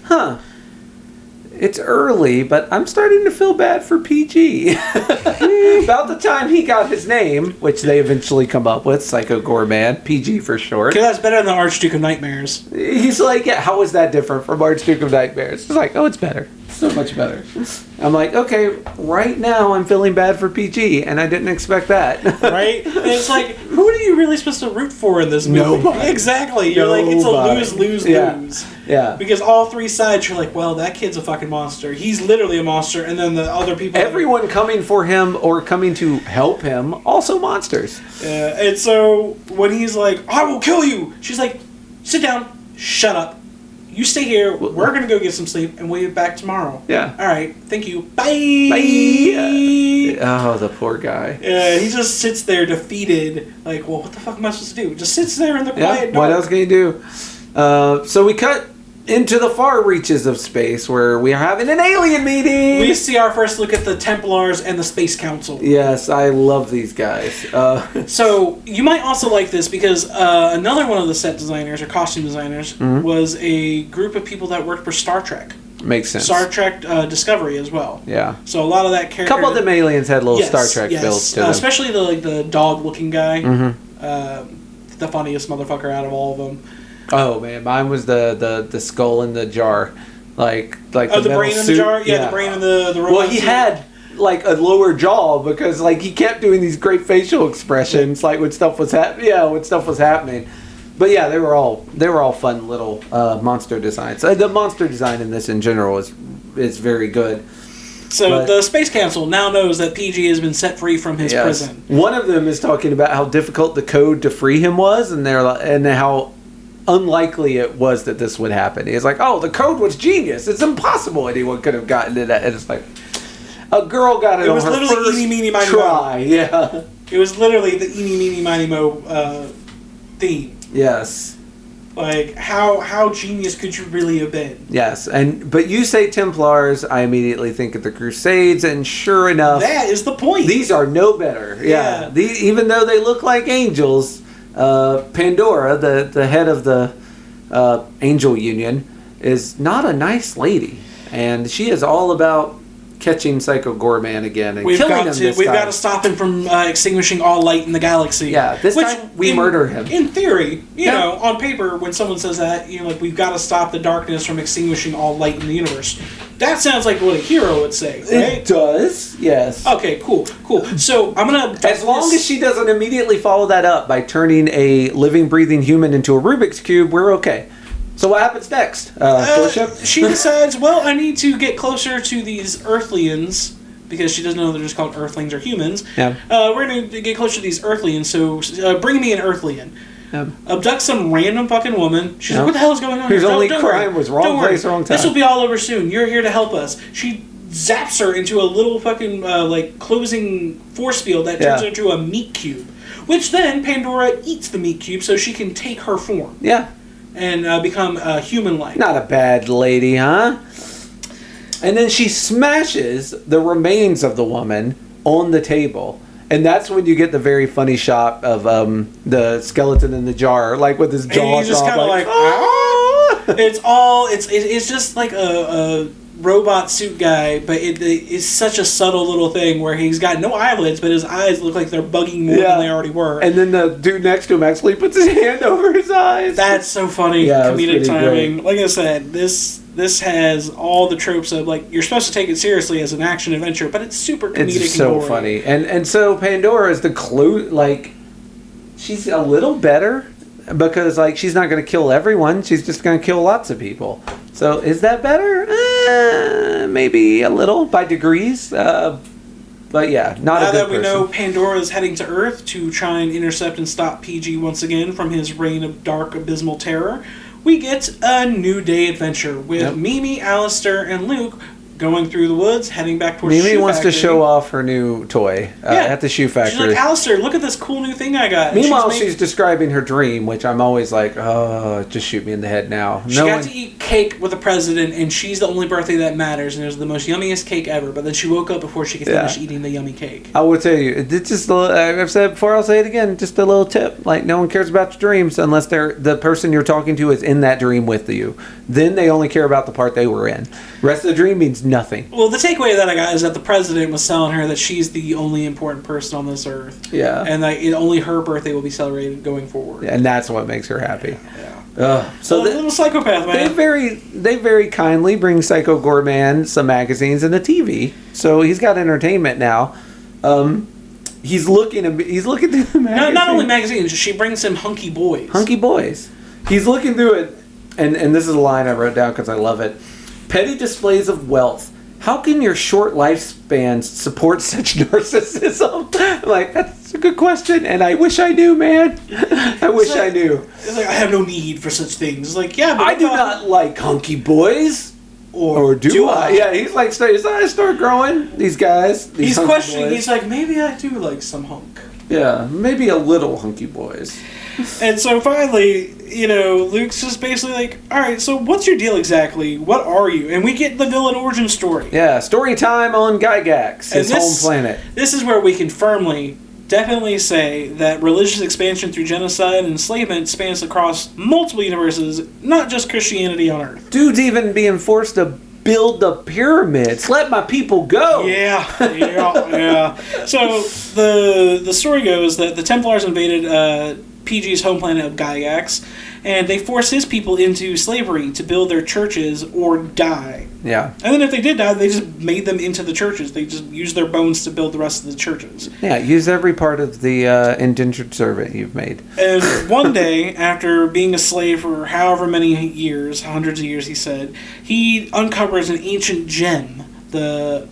it's early, but I'm starting to feel bad for PG. About the time he got his name, which they eventually come up with, Psycho Goreman, PG for short. Because that's better than the Archduke of Nightmares. He's like, yeah, how is that different from Archduke of Nightmares? It's like, oh, it's better. So much better. I'm like, okay, right now I'm feeling bad for PG, and I didn't expect that. Right? And it's like, who are you really supposed to root for in this movie? Nobody. Exactly. You're like, it's a lose-lose-lose. Yeah. Because all three sides, you're like, well, that kid's a fucking monster. He's literally a monster. And then the other people... everyone coming for him or coming to help him, also monsters. Yeah. And so when he's like, I will kill you, she's like, sit down, shut up. You stay here. We're going to go get some sleep, and we'll be back tomorrow. Yeah. All right. Thank you. Bye. Bye. Oh, the poor guy. Yeah, he just sits there defeated. Like, well, what the fuck am I supposed to do? Just sits there in the quiet dark. What else can you do? So we cut into the far reaches of space where we are having an alien meeting. We see our first look at the Templars and the Space Council. Yes, I love these guys. So you might also like this because another one of the set designers or costume designers was a group of people that worked for Star Trek. Makes sense. Star Trek Discovery as well. Yeah. So a lot of that character. A couple of them aliens had little Star Trek builds to them. Especially the dog-looking guy. The funniest motherfucker out of all of them. Oh man, mine was the skull in the jar, like the brain in the jar. Yeah, the brain in the robot. Well, he had like a lower jaw because like he kept doing these great facial expressions, like when stuff was happening. But yeah, they were all fun little monster designs. The monster design in this in general is very good. So the Space Council now knows that PG has been set free from his prison. One of them is talking about how difficult the code to free him was, and how unlikely it was that this would happen. He's like, oh, the code was genius. It's impossible anyone could have gotten it. And it's like, a girl got it on her first eeny, meeny, miny, try. mo. Yeah. It was literally the eeny, meeny, miny, mo theme. Yes. Like, how genius could you really have been? Yes, but you say Templars, I immediately think of the Crusades, and sure enough... that is the point. These are no better. Yeah. Even though they look like angels... Pandora, the head of the Angel Union, is not a nice lady, and she is all about catching Psycho Goreman again and killing him this We've time. got to stop him from extinguishing all light in the galaxy. Yeah, this time we murder him. In theory, you know, on paper, when someone says that, you know, like, we've got to stop the darkness from extinguishing all light in the universe. That sounds like what a hero would say, right? It does, yes. Okay, cool. So I'm gonna... As long as she doesn't immediately follow that up by turning a living, breathing human into a Rubik's Cube, we're okay. So what happens next, Goreship? She decides, well, I need to get closer to these Earthlians, because she doesn't know they're just called Earthlings or humans. Yeah. We're going to get closer to these Earthlians, so bring me an Earthlian. Abduct some random fucking woman. She's like, what the hell is going on Whose here? only Don't crime worry. was wrong place, wrong time. This will be all over soon. You're here to help us. She zaps her into a little fucking, closing force field that turns her into a meat cube. Which then Pandora eats the meat cube so she can take her form. Yeah. And become human-like. Not a bad lady, huh? And then she smashes the remains of the woman on the table. And that's when you get the very funny shot of the skeleton in the jar, like with his jaw and he's just kind of like ah! it's just like a robot suit guy, but it's such a subtle little thing where he's got no eyelids, but his eyes look like they're bugging more than they already were. And then the dude next to him actually puts his hand over his eyes. That's so funny. Yeah, comedic timing. great. Like I said, this has all the tropes of, like, you're supposed to take it seriously as an action adventure, but it's super comedic. It's so and gory. funny. And so Pandora is the clue, like, she's a little better because, like, she's not going to kill everyone. She's just going to kill lots of people. So is that better? Maybe a little, by degrees. But yeah, not now a good that we person. know Pandora is heading to Earth to try and intercept and stop PG once again from his reign of dark, abysmal terror, we get a New Day adventure with Mimi, Alistair, and Luke going through the woods, heading back towards Mimi Shoe wants Factory. to show off her new toy at the Shoe Factory. She's like, Alistair, look at this cool new thing I got. Meanwhile, she's describing her dream, which I'm always like, oh, just shoot me in the head now. She got to eat cake with the president, and she's the only birthday that matters, and it was the most yummiest cake ever. But then she woke up before she could finish eating the yummy cake. I will tell you, it's just, I've said it before, I'll say it again, just a little tip. Like, no one cares about your dreams unless the person you're talking to is in that dream with you. Then they only care about the part they were in. Rest of the dream means nothing. Well, the takeaway that I got is that the president was telling her that she's the only important person on this earth. Yeah. And that only her birthday will be celebrated going forward. And that's what makes her happy. Yeah. So a little psychopath, man. They very kindly bring Psycho Goreman some magazines and a TV. So he's got entertainment now. He's looking through the magazines. Not only magazines, she brings him hunky boys. Hunky boys. He's looking through it, and this is a line I wrote down because I love it. Petty displays of wealth. How can your short lifespans support such narcissism? Like, that's a good question, and I wish I knew, man. I knew. It's like, I have no need for such things. It's like, yeah, but I do not like hunky boys. Or do I? Yeah, he's like, as I start growing, these guys. He's questioning. Boys. He's like, maybe I do like some hunk. Yeah, maybe a little hunky boys. And so finally, Luke's just basically like, all right, so what's your deal exactly? What are you? And we get the villain origin story. Yeah, story time on Gygax, his home planet. This is where we can definitely say that religious expansion through genocide and enslavement spans across multiple universes, not just Christianity on Earth. Dude's even being forced to build the pyramids. Let my people go. Yeah. So the story goes that the Templars invaded PG's home planet of Gygax, and they forced his people into slavery to build their churches or die. Yeah. And then if they did die, they just made them into the churches. They just used their bones to build the rest of the churches. Yeah, use every part of the indentured servant you've made. And one day, after being a slave for however many years, hundreds of years, he said, he uncovers an ancient gem, the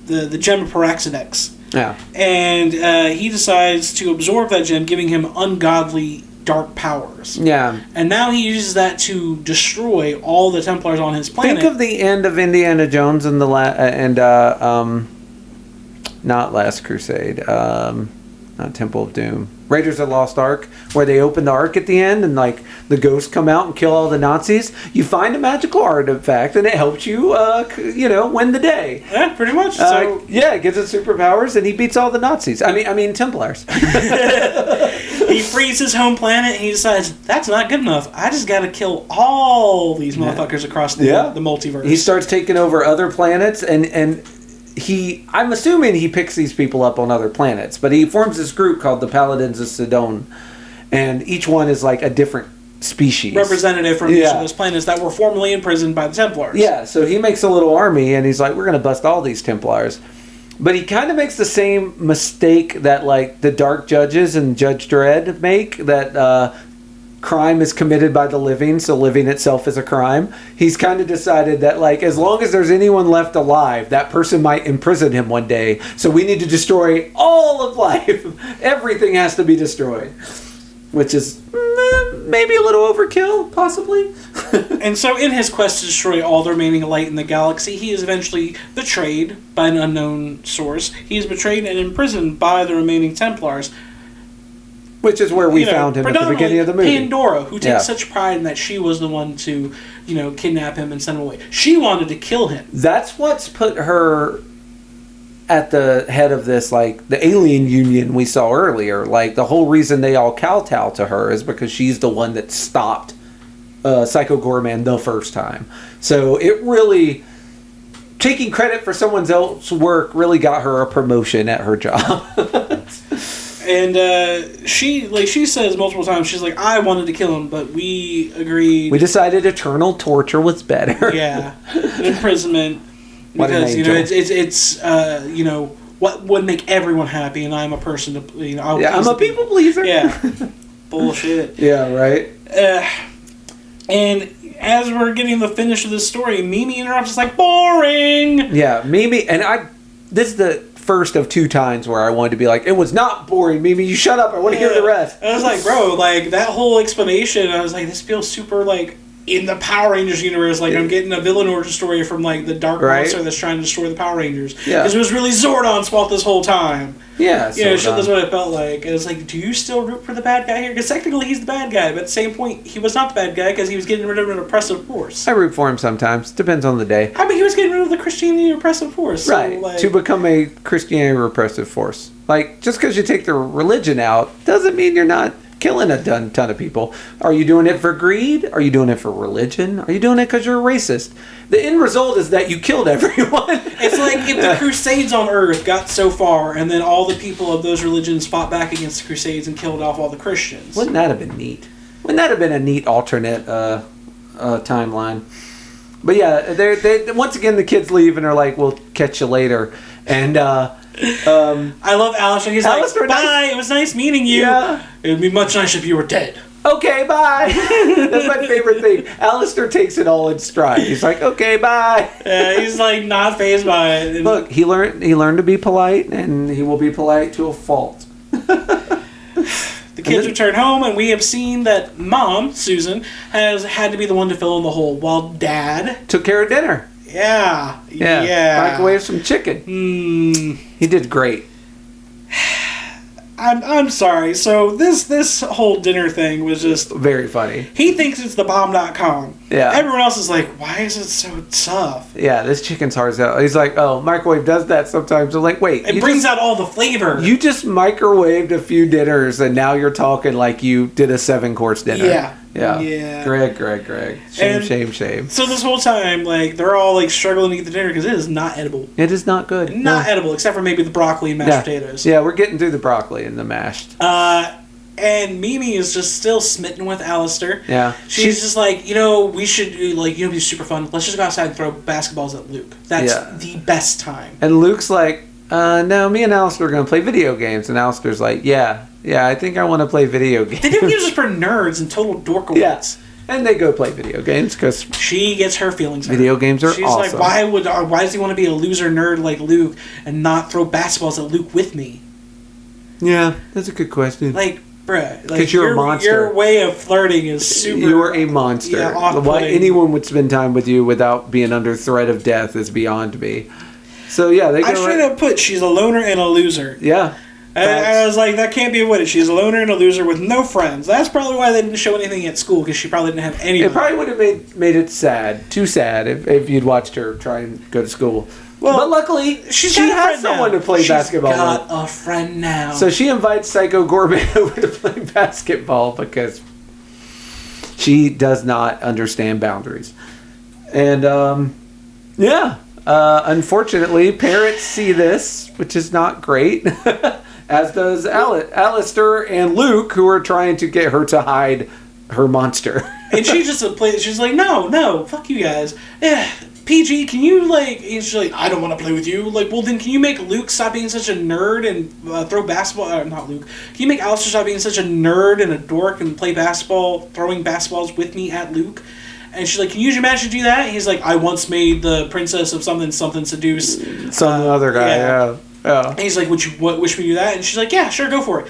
gem of Paraxidex. Yeah. And he decides to absorb that gem, giving him ungodly dark powers. Yeah. And now he uses that to destroy all the Templars on his planet. Think of the end of Indiana Jones and not Last Crusade, not Temple of Doom. Raiders of the Lost Ark, where they open the Ark at the end and like the ghosts come out and kill all the Nazis. You find a magical artifact and it helps you, win the day. Yeah, pretty much. It gives it superpowers and he beats all the Nazis. I mean Templars. He frees his home planet and he decides, that's not good enough. I just got to kill all these motherfuckers across the multiverse. He starts taking over other planets and I'm assuming he picks these people up on other planets, but he forms this group called the Paladins of Sidon, and each one is like a different species. Representative from each of those planets that were formerly imprisoned by the Templars. Yeah, so he makes a little army, and he's like, we're going to bust all these Templars. But he kind of makes the same mistake that, like, the Dark Judges and Judge Dredd make, that crime is committed by the living, so living itself is a crime. He's kind of decided that, like, as long as there's anyone left alive, that person might imprison him one day, so we need to destroy all of life. Everything has to be destroyed. Which is maybe a little overkill, possibly. And so in his quest to destroy all the remaining light in the galaxy, he is eventually betrayed by an unknown source. He is betrayed and imprisoned by the remaining Templars. Which is where we found him at the beginning of the movie. Pandora, who takes such pride in that she was the one to, kidnap him and send him away. She wanted to kill him. That's what's put her at the head of this, like, the alien union we saw earlier. Like, the whole reason they all kowtow to her is because she's the one that stopped Psycho Goreman the first time. So it really, taking credit for someone else's work really got her a promotion at her job. And she says multiple times, she's like, I wanted to kill him, but we agreed. We decided eternal torture was better. Yeah. Imprisonment. Because, it's what would make everyone happy, and I'm a person to, I'm a people pleaser. Yeah. Bullshit. Yeah, right. And as we're getting the finish of this story, Mimi interrupts us like, boring! Yeah, Mimi, and this is the first of 2 times where I wanted to be like, it was not boring, Mimi, you shut up, I want to hear the rest. I was like, bro, like, that whole explanation, I was like, this feels super, like, in the Power Rangers universe, like, I'm getting a villain origin story from, like, the Dark Monster that's trying to destroy the Power Rangers. Yeah. Because it was really Zordon's fault this whole time. Yeah, that's what it felt like. It was like, do you still root for the bad guy here? Because technically he's the bad guy, but at the same point, he was not the bad guy because he was getting rid of an oppressive force. I root for him sometimes. Depends on the day. I mean, he was getting rid of the Christianity oppressive force. So, right. Like, to become a Christianity repressive force. Like, just because you take the religion out doesn't mean you're not killing a ton of people. Are you doing it for greed? Are you doing it for religion? Are you doing it because you're a racist? The end result is that you killed everyone. It's like if the Crusades on Earth got so far and then all the people of those religions fought back against the Crusades and killed off all the Christians. Wouldn't that have been neat? Wouldn't that have been a neat alternate timeline? But yeah, they once again the kids leave and are like, we'll catch you later. And I love Alistair. He's Alistair, like, bye, it was nice meeting you. Yeah. It would be much nicer if you were dead. Okay, bye. That's my favorite thing. Alistair takes it all in stride. He's like, okay, bye. Yeah, he's like not fazed by it. And look, he learned to be polite, and he will be polite to a fault. The kids return home, and we have seen that Mom, Susan, has had to be the one to fill in the hole, while Dad took care of dinner. Yeah. Microwave some chicken. He did great. I'm sorry. So this whole dinner thing was just very funny. He thinks it's the bomb.com. Yeah. Everyone else is like, why is it so tough? Yeah, this chicken's hard as hell. He's like, oh, microwave does that sometimes. I'm like, wait. It brings out all the flavor. You just microwaved a few dinners, and now you're talking like you did a 7-course dinner. Yeah. Greg. Shame. So this whole time, like, they're all, like, struggling to get the dinner because it is not edible. It is not good. Not edible, except for maybe the broccoli and mashed potatoes. Yeah, we're getting through the broccoli and the mashed. And Mimi is just still smitten with Alistair. Yeah. She's just like, we should, be super fun. Let's just go outside and throw basketballs at Luke. That's the best time. And Luke's like, no, me and Alistair are going to play video games. And Alistair's like, yeah, I think I want to play video games. Video games are for nerds and total dorkowitz. Yeah. And they go play video games because she gets her feelings hurt. Video games are She's awesome. like, why does he want to be a loser nerd like Luke and not throw basketballs at Luke with me? Yeah, that's a good question. Like, bruh, because you're a monster. Your way of flirting is super. You're a monster. Yeah, why anyone would spend time with you without being under threat of death is beyond me. So yeah, they go. I should have put she's a loner and a loser. Yeah. I was like, that can't be what it is. She's a loner and a loser with no friends. That's probably why they didn't show anything at school, because she probably didn't have any. It probably would have made it sad, too sad, if you'd watched her try and go to school. Well, but luckily, she has someone to play basketball with. She's got a friend now. So she invites Psycho Goreman over to play basketball because she does not understand boundaries. And, unfortunately, parents see this, which is not great, as does Alistair and Luke, who are trying to get her to hide her monster. And she just plays. She's like, no, fuck you guys. PG, can you, like... And she's like, I don't want to play with you. Like, well, then can you make Luke stop being such a nerd and throw basketball... not Luke. Can you make Alistair stop being such a nerd and a dork and play basketball, throwing basketballs with me at Luke? And she's like, can you imagine do that? And he's like, I once made the princess of something seduce... Some other guy, yeah. And he's like, wish me do that? And she's like, yeah, sure, go for it.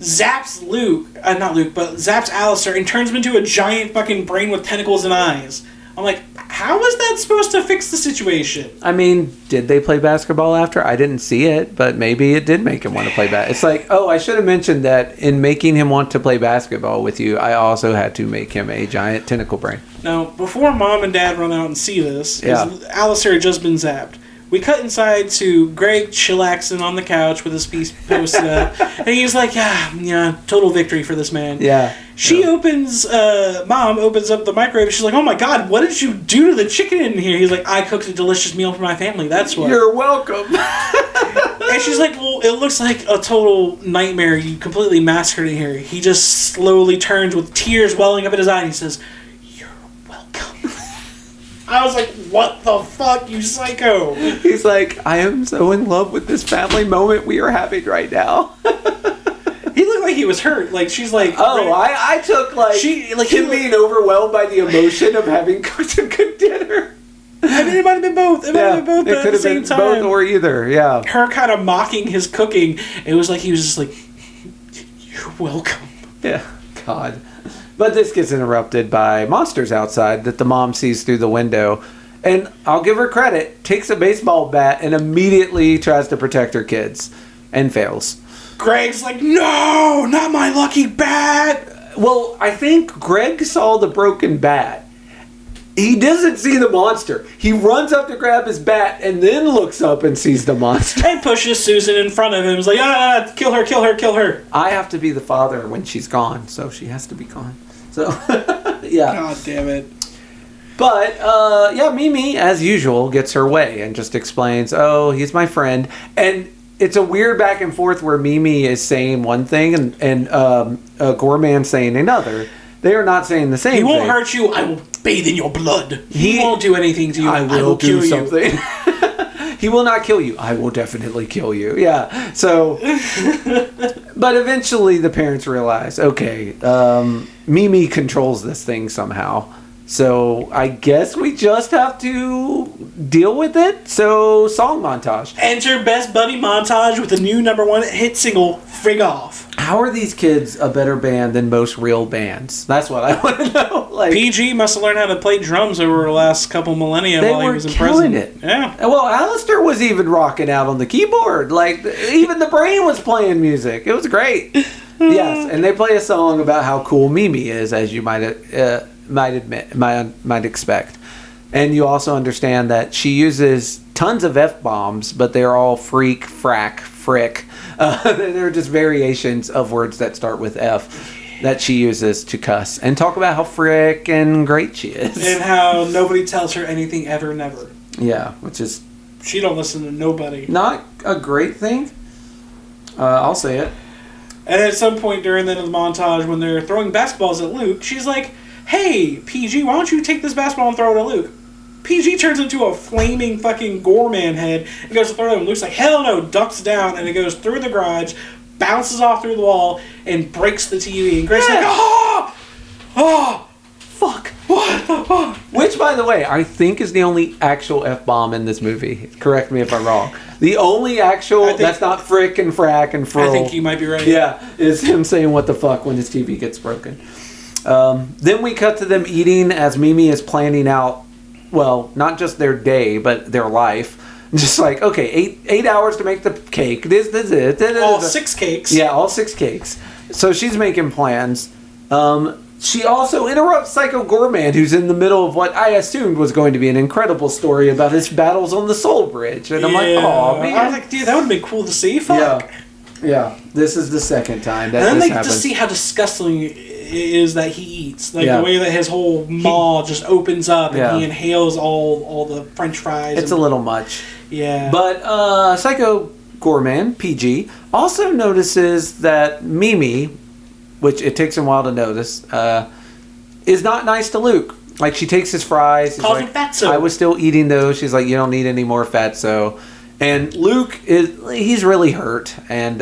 Zaps zaps Alistair and turns him into a giant fucking brain with tentacles and eyes. I'm like, how is that supposed to fix the situation? I mean, did they play basketball after? I didn't see it, but maybe it did make him want to play basketball. It's like, I should have mentioned that in making him want to play basketball with you, I also had to make him a giant tentacle brain. Now, before Mom and Dad run out and see this, Alistair had just been zapped. We cut inside to Greg chillaxing on the couch with his piece posted up. And he's like, yeah, total victory for this man. Yeah. Mom opens up the microwave. She's like, oh my God, what did you do to the chicken in here? He's like, I cooked a delicious meal for my family. That's what. You're welcome. And she's like, well, it looks like a total nightmare. You completely massacred it here. He just slowly turns with tears welling up in his eye and he says, you're welcome. I was like, what the fuck, you psycho? He's like, I am so in love with this family moment we are having right now. He looked like he was hurt. Like, she's like... Oh, I took, him being overwhelmed by the emotion of having cooked a good dinner. I mean, it might have been both. It might have been both at the same time. Both or either, yeah. Her kind of mocking his cooking. It was like he was just like, you're welcome. Yeah, God. But this gets interrupted by monsters outside that the mom sees through the window. And I'll give her credit, takes a baseball bat and immediately tries to protect her kids. And fails. Greg's like, no, not my lucky bat. Well, I think Greg saw the broken bat. He doesn't see the monster. He runs up to grab his bat and then looks up and sees the monster. And pushes Susan in front of him. He's like, kill her, kill her, kill her. I have to be the father when she's gone, so she has to be gone. So, yeah. God damn it. But, Mimi, as usual, gets her way and just explains, oh, he's my friend. And it's a weird back and forth where Mimi is saying one thing and Goreman saying another. They are not saying the same thing. He won't hurt you. I will bathe in your blood. He won't do anything to you. I will kill do something. He will not kill you. I will definitely kill you. Yeah. So, but eventually the parents realize, okay, Mimi controls this thing somehow. So I guess we just have to deal with it. So song montage. Enter Best Buddy montage with the new #1 hit single, Frig Off. How are these kids a better band than most real bands? That's what I want to know. Like, PG must have learned how to play drums over the last couple millennia while he was in prison. They were killing it. Yeah. Well, Alistair was even rocking out on the keyboard. Like, even the brain was playing music. It was great. Yes, and they play a song about how cool Mimi is, as you might expect. And you also understand that she uses tons of F-bombs, but they're all freak, frack, frick. They're just variations of words that start with F that she uses to cuss and talk about how frick and great she is. And how nobody tells her anything ever, never. Yeah, which is... She don't listen to nobody. Not a great thing. I'll say it. And at some point during the end of the montage, when they're throwing basketballs at Luke, she's like, hey, PG, why don't you take this basketball and throw it at Luke? PG turns into a flaming fucking Goreman head and goes to throw it, and Luke's like, hell no, ducks down, and it goes through the garage, bounces off through the wall, and breaks the TV. And Greg's like, fuck. What the fuck? Which, by the way, I think is the only actual F-bomb in this movie. Correct me if I'm wrong. The only actual, that's not frick and frack and frill. I think you might be right. Yeah, is him saying what the fuck when his TV gets broken. Then we cut to them eating as Mimi is planning out, well, not just their day, but their life. Just like, okay, 8 hours to make the cake. This it. All 6 cakes. Yeah, all 6 cakes. So she's making plans. she also interrupts Psycho Goreman, who's in the middle of what I assumed was going to be an incredible story about his battles on the Soul Bridge. And I'm like, oh, man. I was like, dude, that would have been cool to see. Fuck. Yeah. This is the second time that and then this they happens. just see how disgusting it is that he eats. Like, the way that his whole maw just opens up and he inhales all the French fries. It's a little much. Yeah. But Psycho Goreman, PG, also notices that Mimi, which it takes him a while to notice, is not nice to Luke. Like, she takes his fries. Calls him fatso. I was still eating those. She's like, you don't need any more fatso. And Luke, he's really hurt. And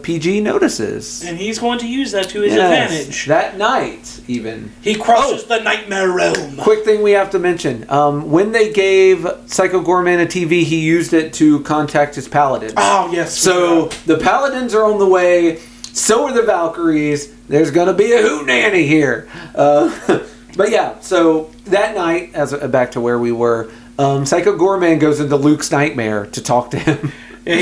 PG notices. And he's going to use that to his advantage. That night, even. He crosses the nightmare realm. Quick thing we have to mention. When they gave Psycho Goreman a TV, he used it to contact his paladins. Oh, yes. So the paladins are on the way. So are the Valkyries. There's going to be a hootenanny here. But yeah, so that night, back to where we were, Psycho Goreman goes into Luke's nightmare to talk to him. Yeah,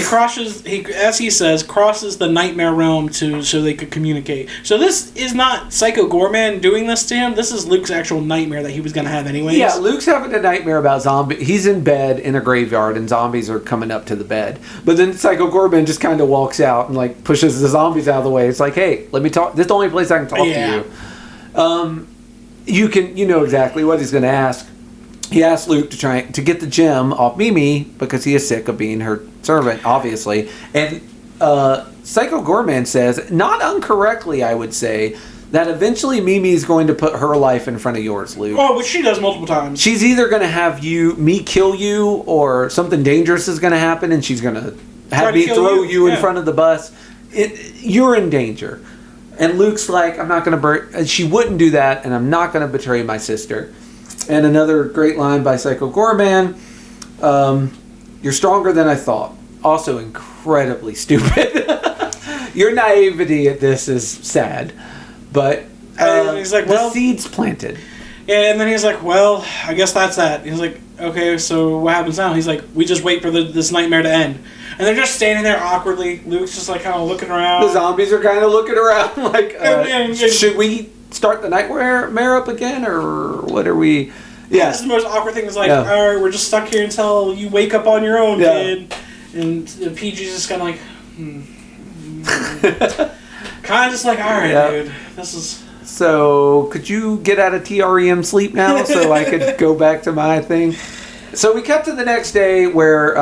as he says, crosses the nightmare realm so they could communicate. So this is not Psycho Goreman doing this to him. This is Luke's actual nightmare that he was going to have anyways. Yeah, Luke's having a nightmare about zombies. He's in bed in a graveyard and zombies are coming up to the bed. But then Psycho Goreman just kind of walks out and like pushes the zombies out of the way. It's like, hey, let me talk. This is the only place I can talk to you. You know exactly what he's going to ask. He asked Luke to try to get the gem off Mimi because he is sick of being her servant, obviously. And Psycho Goreman says, not incorrectly, I would say, that eventually Mimi is going to put her life in front of yours, Luke. Oh, which she does multiple times. She's either going to have me kill you, or something dangerous is going to happen, and she's going to have me throw you in front of the bus. You're in danger. And Luke's like, I'm not going to she wouldn't do that, and I'm not going to betray my sister. And another great line by Psycho Goreman, you're stronger than I thought. Also incredibly stupid. Your naivety at this is sad. But he's like, the seed's planted. Yeah, and then he's like, well, I guess that's that. He's like, okay, so what happens now? He's like, we just wait for this nightmare to end. And they're just standing there awkwardly. Luke's just like kind of looking around. The zombies are kind of looking around like, should we start the nightmare up again, or what are we? Yeah, this is the most awkward thing. Is like, all right, we're just stuck here until you wake up on your own, kid. And PG's just kind of like, kind of just like, all right, dude, this is. So, could you get out of TREM sleep now so I could go back to my thing? So we cut to the next day where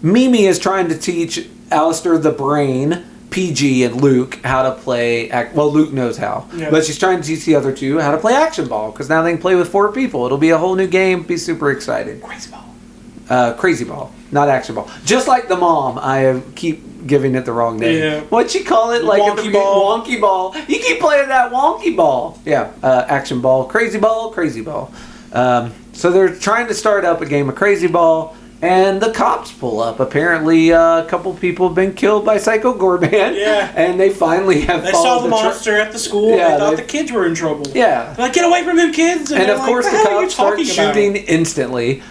Mimi is trying to teach Alistair the Brain, PG, and Luke how to play... Luke knows how. Yeah. But she's trying to teach the other two how to play Action Ball, because now they can play with 4 people. It'll be a whole new game. Be super excited. Crazy Ball. Crazy Ball, not Action Ball. Just like the mom, I keep giving it the wrong name. Yeah. What'd she call it? Like wonky ball. Wonky Ball. You keep playing that Wonky Ball. Yeah, Action Ball, Crazy Ball, Crazy Ball. So they're trying to start up a game of Crazy Ball, and the cops pull up. Apparently, a couple people have been killed by Psycho Goreman. Yeah. And they finally have. They saw the monster at the school. Yeah, they thought the kids were in trouble. Yeah. They're like, get away from him, kids! And of course, the cops start shooting instantly.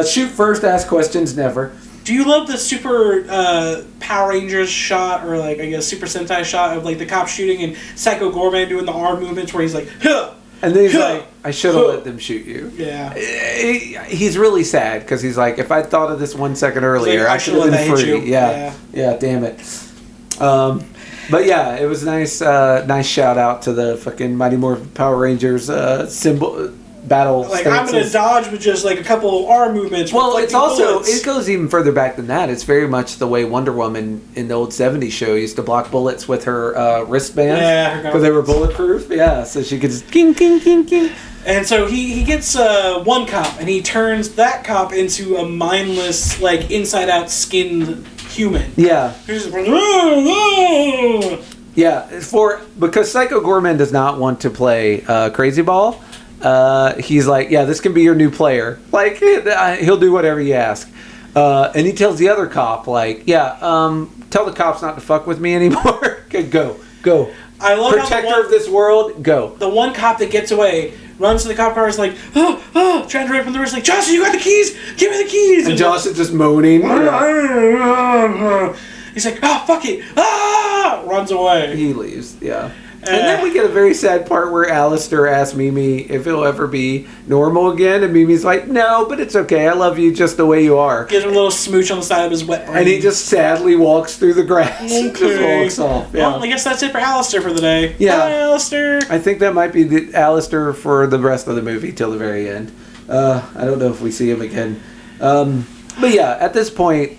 Shoot first, ask questions never. Do you love the super Power Rangers shot, or like, I guess, Super Sentai shot of like the cops shooting and Psycho Goreman doing the arm movements where he's like, huh! And then he's like, I should have let them shoot you. Yeah. He's really sad because he's like, if I thought of this 1 second earlier, I should have been free. Yeah, damn it. But yeah, it was nice shout out to the fucking Mighty Morphin Power Rangers symbol battle. Like, stances. I'm gonna dodge with just like a couple of arm movements. Well, it's also bullets. It goes even further back than that. It's very much the way Wonder Woman in the old '70s show used to block bullets with her wristbands. Yeah, because they were bulletproof. Yeah, so she could just king, king, king, king. And so he gets one cop, and he turns that cop into a mindless, like, inside-out skinned human. Yeah. Who's yeah, because Psycho Goreman does not want to play Crazy Ball. He's like, yeah, this can be your new player. Like, he'll do whatever you ask. And he tells the other cop, like, yeah, tell the cops not to fuck with me anymore. Go. I love Protector of this world, go. The one cop that gets away runs to the cop car, is like, trying to rip from the wrist, like, Josh, you got the keys? Give me the keys! And Josh is just moaning. He's like, fuck it! Runs away. He leaves, yeah. And then we get a very sad part where Alistair asks Mimi if he'll ever be normal again. And Mimi's like, no, but it's okay. I love you just the way you are. Gives him a little smooch on the side of his wet brain. And he just sadly walks through the grass and just walks off. Yeah. Well, I guess that's it for Alistair for the day. Yeah. Bye, Alistair. I think that might be the Alistair for the rest of the movie till the very end. I don't know if we see him again. But yeah, at this point,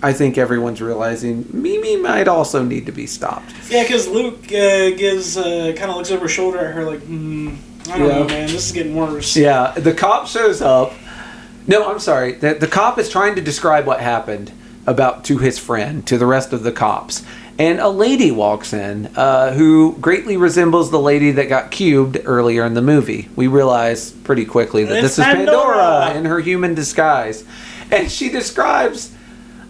I think everyone's realizing Mimi might also need to be stopped. Yeah, because Luke gives kind of looks over his shoulder at her like, I don't know, man, this is getting worse. Yeah, the cop shows up. No, I'm sorry. The cop is trying to describe what happened to his friend, to the rest of the cops. And a lady walks in who greatly resembles the lady that got cubed earlier in the movie. We realize pretty quickly that this is Pandora in her human disguise. And she describes...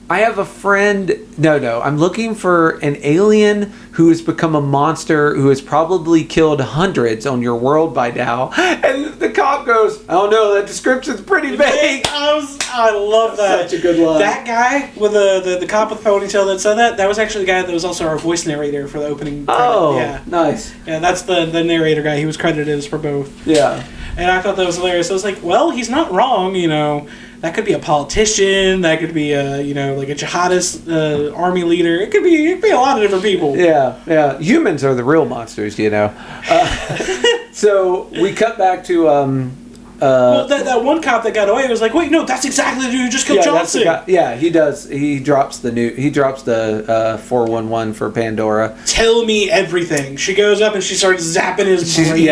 I have a friend... No. I'm looking for an alien who has become a monster who has probably killed hundreds on your world by now. And the cop goes, I don't know, that description's pretty vague. I love that. Such a good line. That guy with the cop with the ponytail that said that was actually the guy that was also our voice narrator for the opening credit. Oh, yeah. Nice. Yeah, that's the narrator guy. He was credited as for both. Yeah. And I thought that was hilarious. I was like, well, he's not wrong, you know. That could be a politician. That could be a, like a jihadist army leader. It could be a lot of different people. Yeah. Humans are the real monsters, you know. So we cut back to well, that one cop that got away was like, wait, no, that's exactly the dude who just killed Johnson. Yeah, he does. He drops the 411 for Pandora. Tell me everything. She goes up and she starts zapping his brain.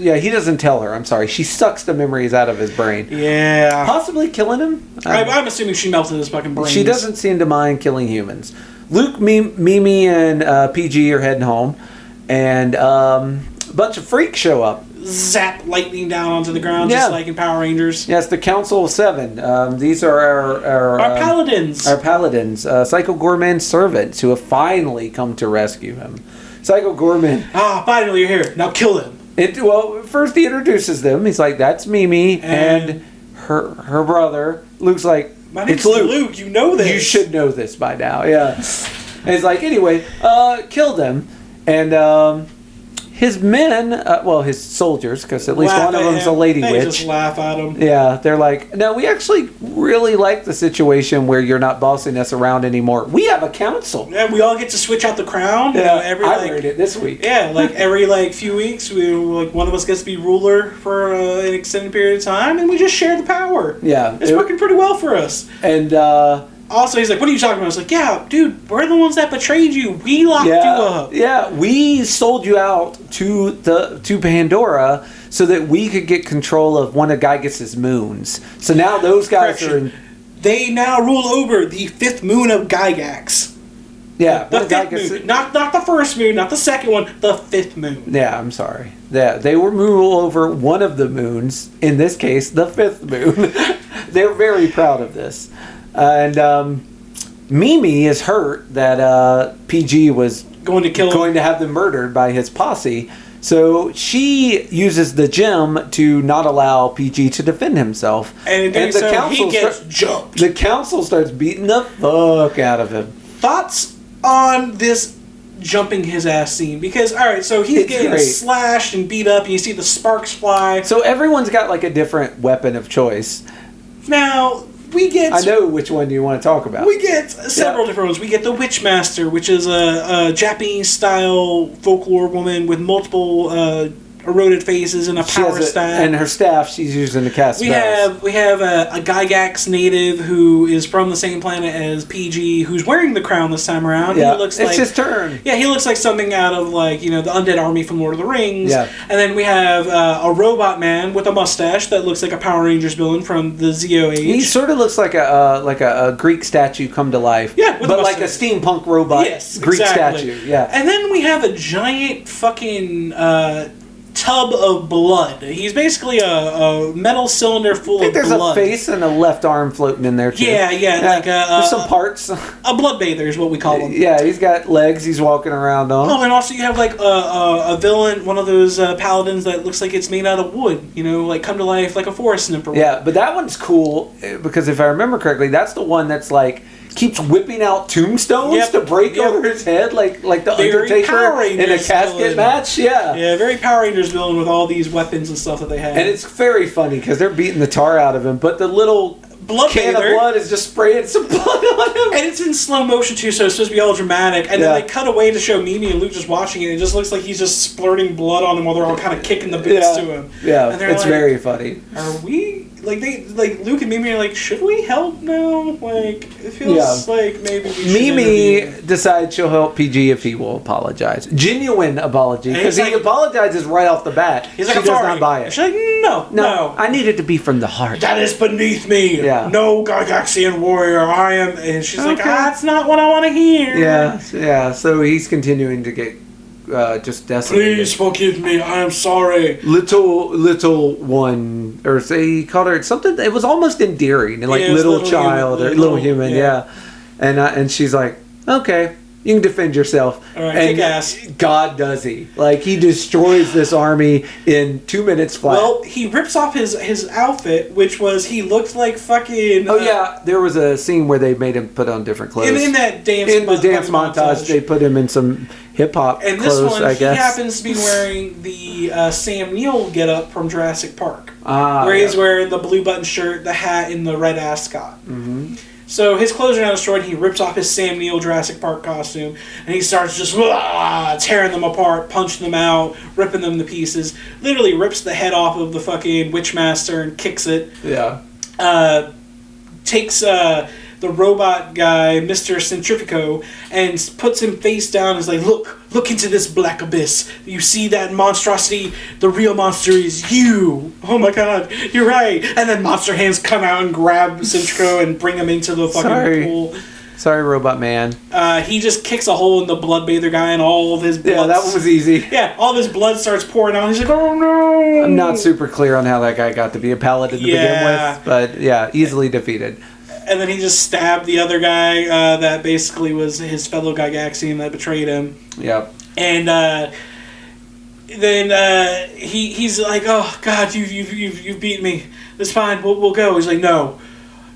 Yeah, he doesn't tell her. I'm sorry. She sucks the memories out of his brain. Yeah. Possibly killing him? I'm assuming she melted his fucking brain. She doesn't seem to mind killing humans. Luke, Mimi, and PG are heading home, and a bunch of freaks show up. Zap lightning down onto the ground, just like in Power Rangers. Yes, the Council of Seven. These are our paladins. Our paladins. Psycho Goreman's servants who have finally come to rescue him. Psycho Goreman. Finally you're here. Now kill him. First he introduces them. He's like, that's Mimi and her brother. Luke's like, my name's Luke. You know this. You should know this by now. Yeah. And he's like, anyway, kill them. And his men, his soldiers, because at least one of them's a lady witch. They just laugh at him. Yeah, they're like, no, we actually really like the situation where you're not bossing us around anymore. We have a council. Yeah, we all get to switch out the crown. Yeah, I learned it this week. Yeah, every few weeks, one of us gets to be ruler for an extended period of time, and we just share the power. Yeah. It's working pretty well for us. And, also, he's like, what are you talking about? I was like, yeah, dude, we're the ones that betrayed you. We locked you up. Yeah, we sold you out to Pandora so that we could get control of one of Gygas's moons. So now those guys They now rule over the fifth moon of Gygax. Yeah. The fifth moon. Not the first moon, not the second one, the fifth moon. Yeah, I'm sorry. Yeah, they will rule over one of the moons, in this case, the fifth moon. They're very proud of this. And Mimi is hurt that PG was going to have them murdered by his posse. So she uses the gem to not allow PG to defend himself. And the council gets jumped. The council starts beating the fuck out of him. Thoughts on this jumping his ass scene? Because, alright, so he's getting slashed and beat up, and you see the sparks fly. So everyone's got like a different weapon of choice. Now... I know which one you want to talk about. We get several different ones. We get the Witchmaster, which is a Japanese-style folklore woman with multiple eroded faces and a power staff. And her staff, she's using to cast spells. We have a Gygax native who is from the same planet as PG, who's wearing the crown this time around. Yeah, he looks it's his turn. Yeah, he looks like something out of the Undead Army from Lord of the Rings. Yeah. And then we have a robot man with a mustache that looks like a Power Rangers villain from the Zeo age. He sort of looks like a Greek statue come to life. Yeah, but like a steampunk robot. Yes, Greek exactly. statue. Yeah. And then we have a giant fucking tub of blood. He's basically a metal cylinder full of blood. There's a face and a left arm floating in there too. Yeah. There's some parts. A blood bather is what we call him. Yeah, he's got legs. He's walking around on. Oh, and also you have a villain, one of those paladins that looks like it's made out of wood. Come to life like a forest nymph. Yeah, but that one's cool because if I remember correctly, that's the one that's like keeps whipping out tombstones to break over his head like the Very Undertaker in a casket match. Yeah, very Power Rangers villain with all these weapons and stuff that they have. And it's very funny because they're beating the tar out of him, but the little can of blood is just spraying some blood on him. And it's in slow motion too, so it's supposed to be all dramatic. And then they cut away to show Mimi and Luke just watching it. And it just looks like he's just splurting blood on them while they're all kind of kicking the boots to him. Yeah, it's very funny. Are we Luke and Mimi are like, should we help now? Like, it feels like maybe we should. Mimi decides she'll help PG if he will apologize. Genuine apology, because he apologizes right off the bat. He's like, she does not buy it. She's like, no. I need it to be from the heart. That is beneath me. Yeah. No Gygaxian warrior. I am. And she's like, that's not what I want to hear. Yeah. So he's continuing to get just decimated. Please forgive me. I am sorry. Little one, or he called her something. It was almost endearing, and like little child or little human. Yeah. And she's like, okay, you can defend yourself. All right, and kick ass. God does he. Like, he destroys this army in 2 minutes flat. Well, he rips off his outfit, which was, he looked like fucking... there was a scene where they made him put on different clothes. In that dance in the dance montage, they put him in some hip-hop clothes, and this one, I guess. He happens to be wearing the Sam Neill getup from Jurassic Park. Where he's wearing the blue button shirt, the hat, and the red ascot. Mm-hmm. So his clothes are now destroyed. He rips off his Sam Neill Jurassic Park costume, and he starts just tearing them apart, punching them out, ripping them to pieces. Literally rips the head off of the fucking Witchmaster and kicks it. Yeah. Takes the robot guy, Mr. Centrifugo, and puts him face down and is like, look into this black abyss. You see that monstrosity? The real monster is you. Oh my god, you're right. And then monster hands come out and grab Centrifugo and bring him into the fucking pool. Sorry, Robot Man. He just kicks a hole in the Bloodbather guy and all of his blood. Yeah, that one was easy. Yeah, all of his blood starts pouring out. He's like, oh no! I'm not super clear on how that guy got to be a paladin to begin with, but yeah, easily defeated. And then he just stabbed the other guy that basically was his fellow Gygaxian that betrayed him. Yep. And then he's like, "Oh God, you've beaten me. It's fine. We'll go." He's like, "No,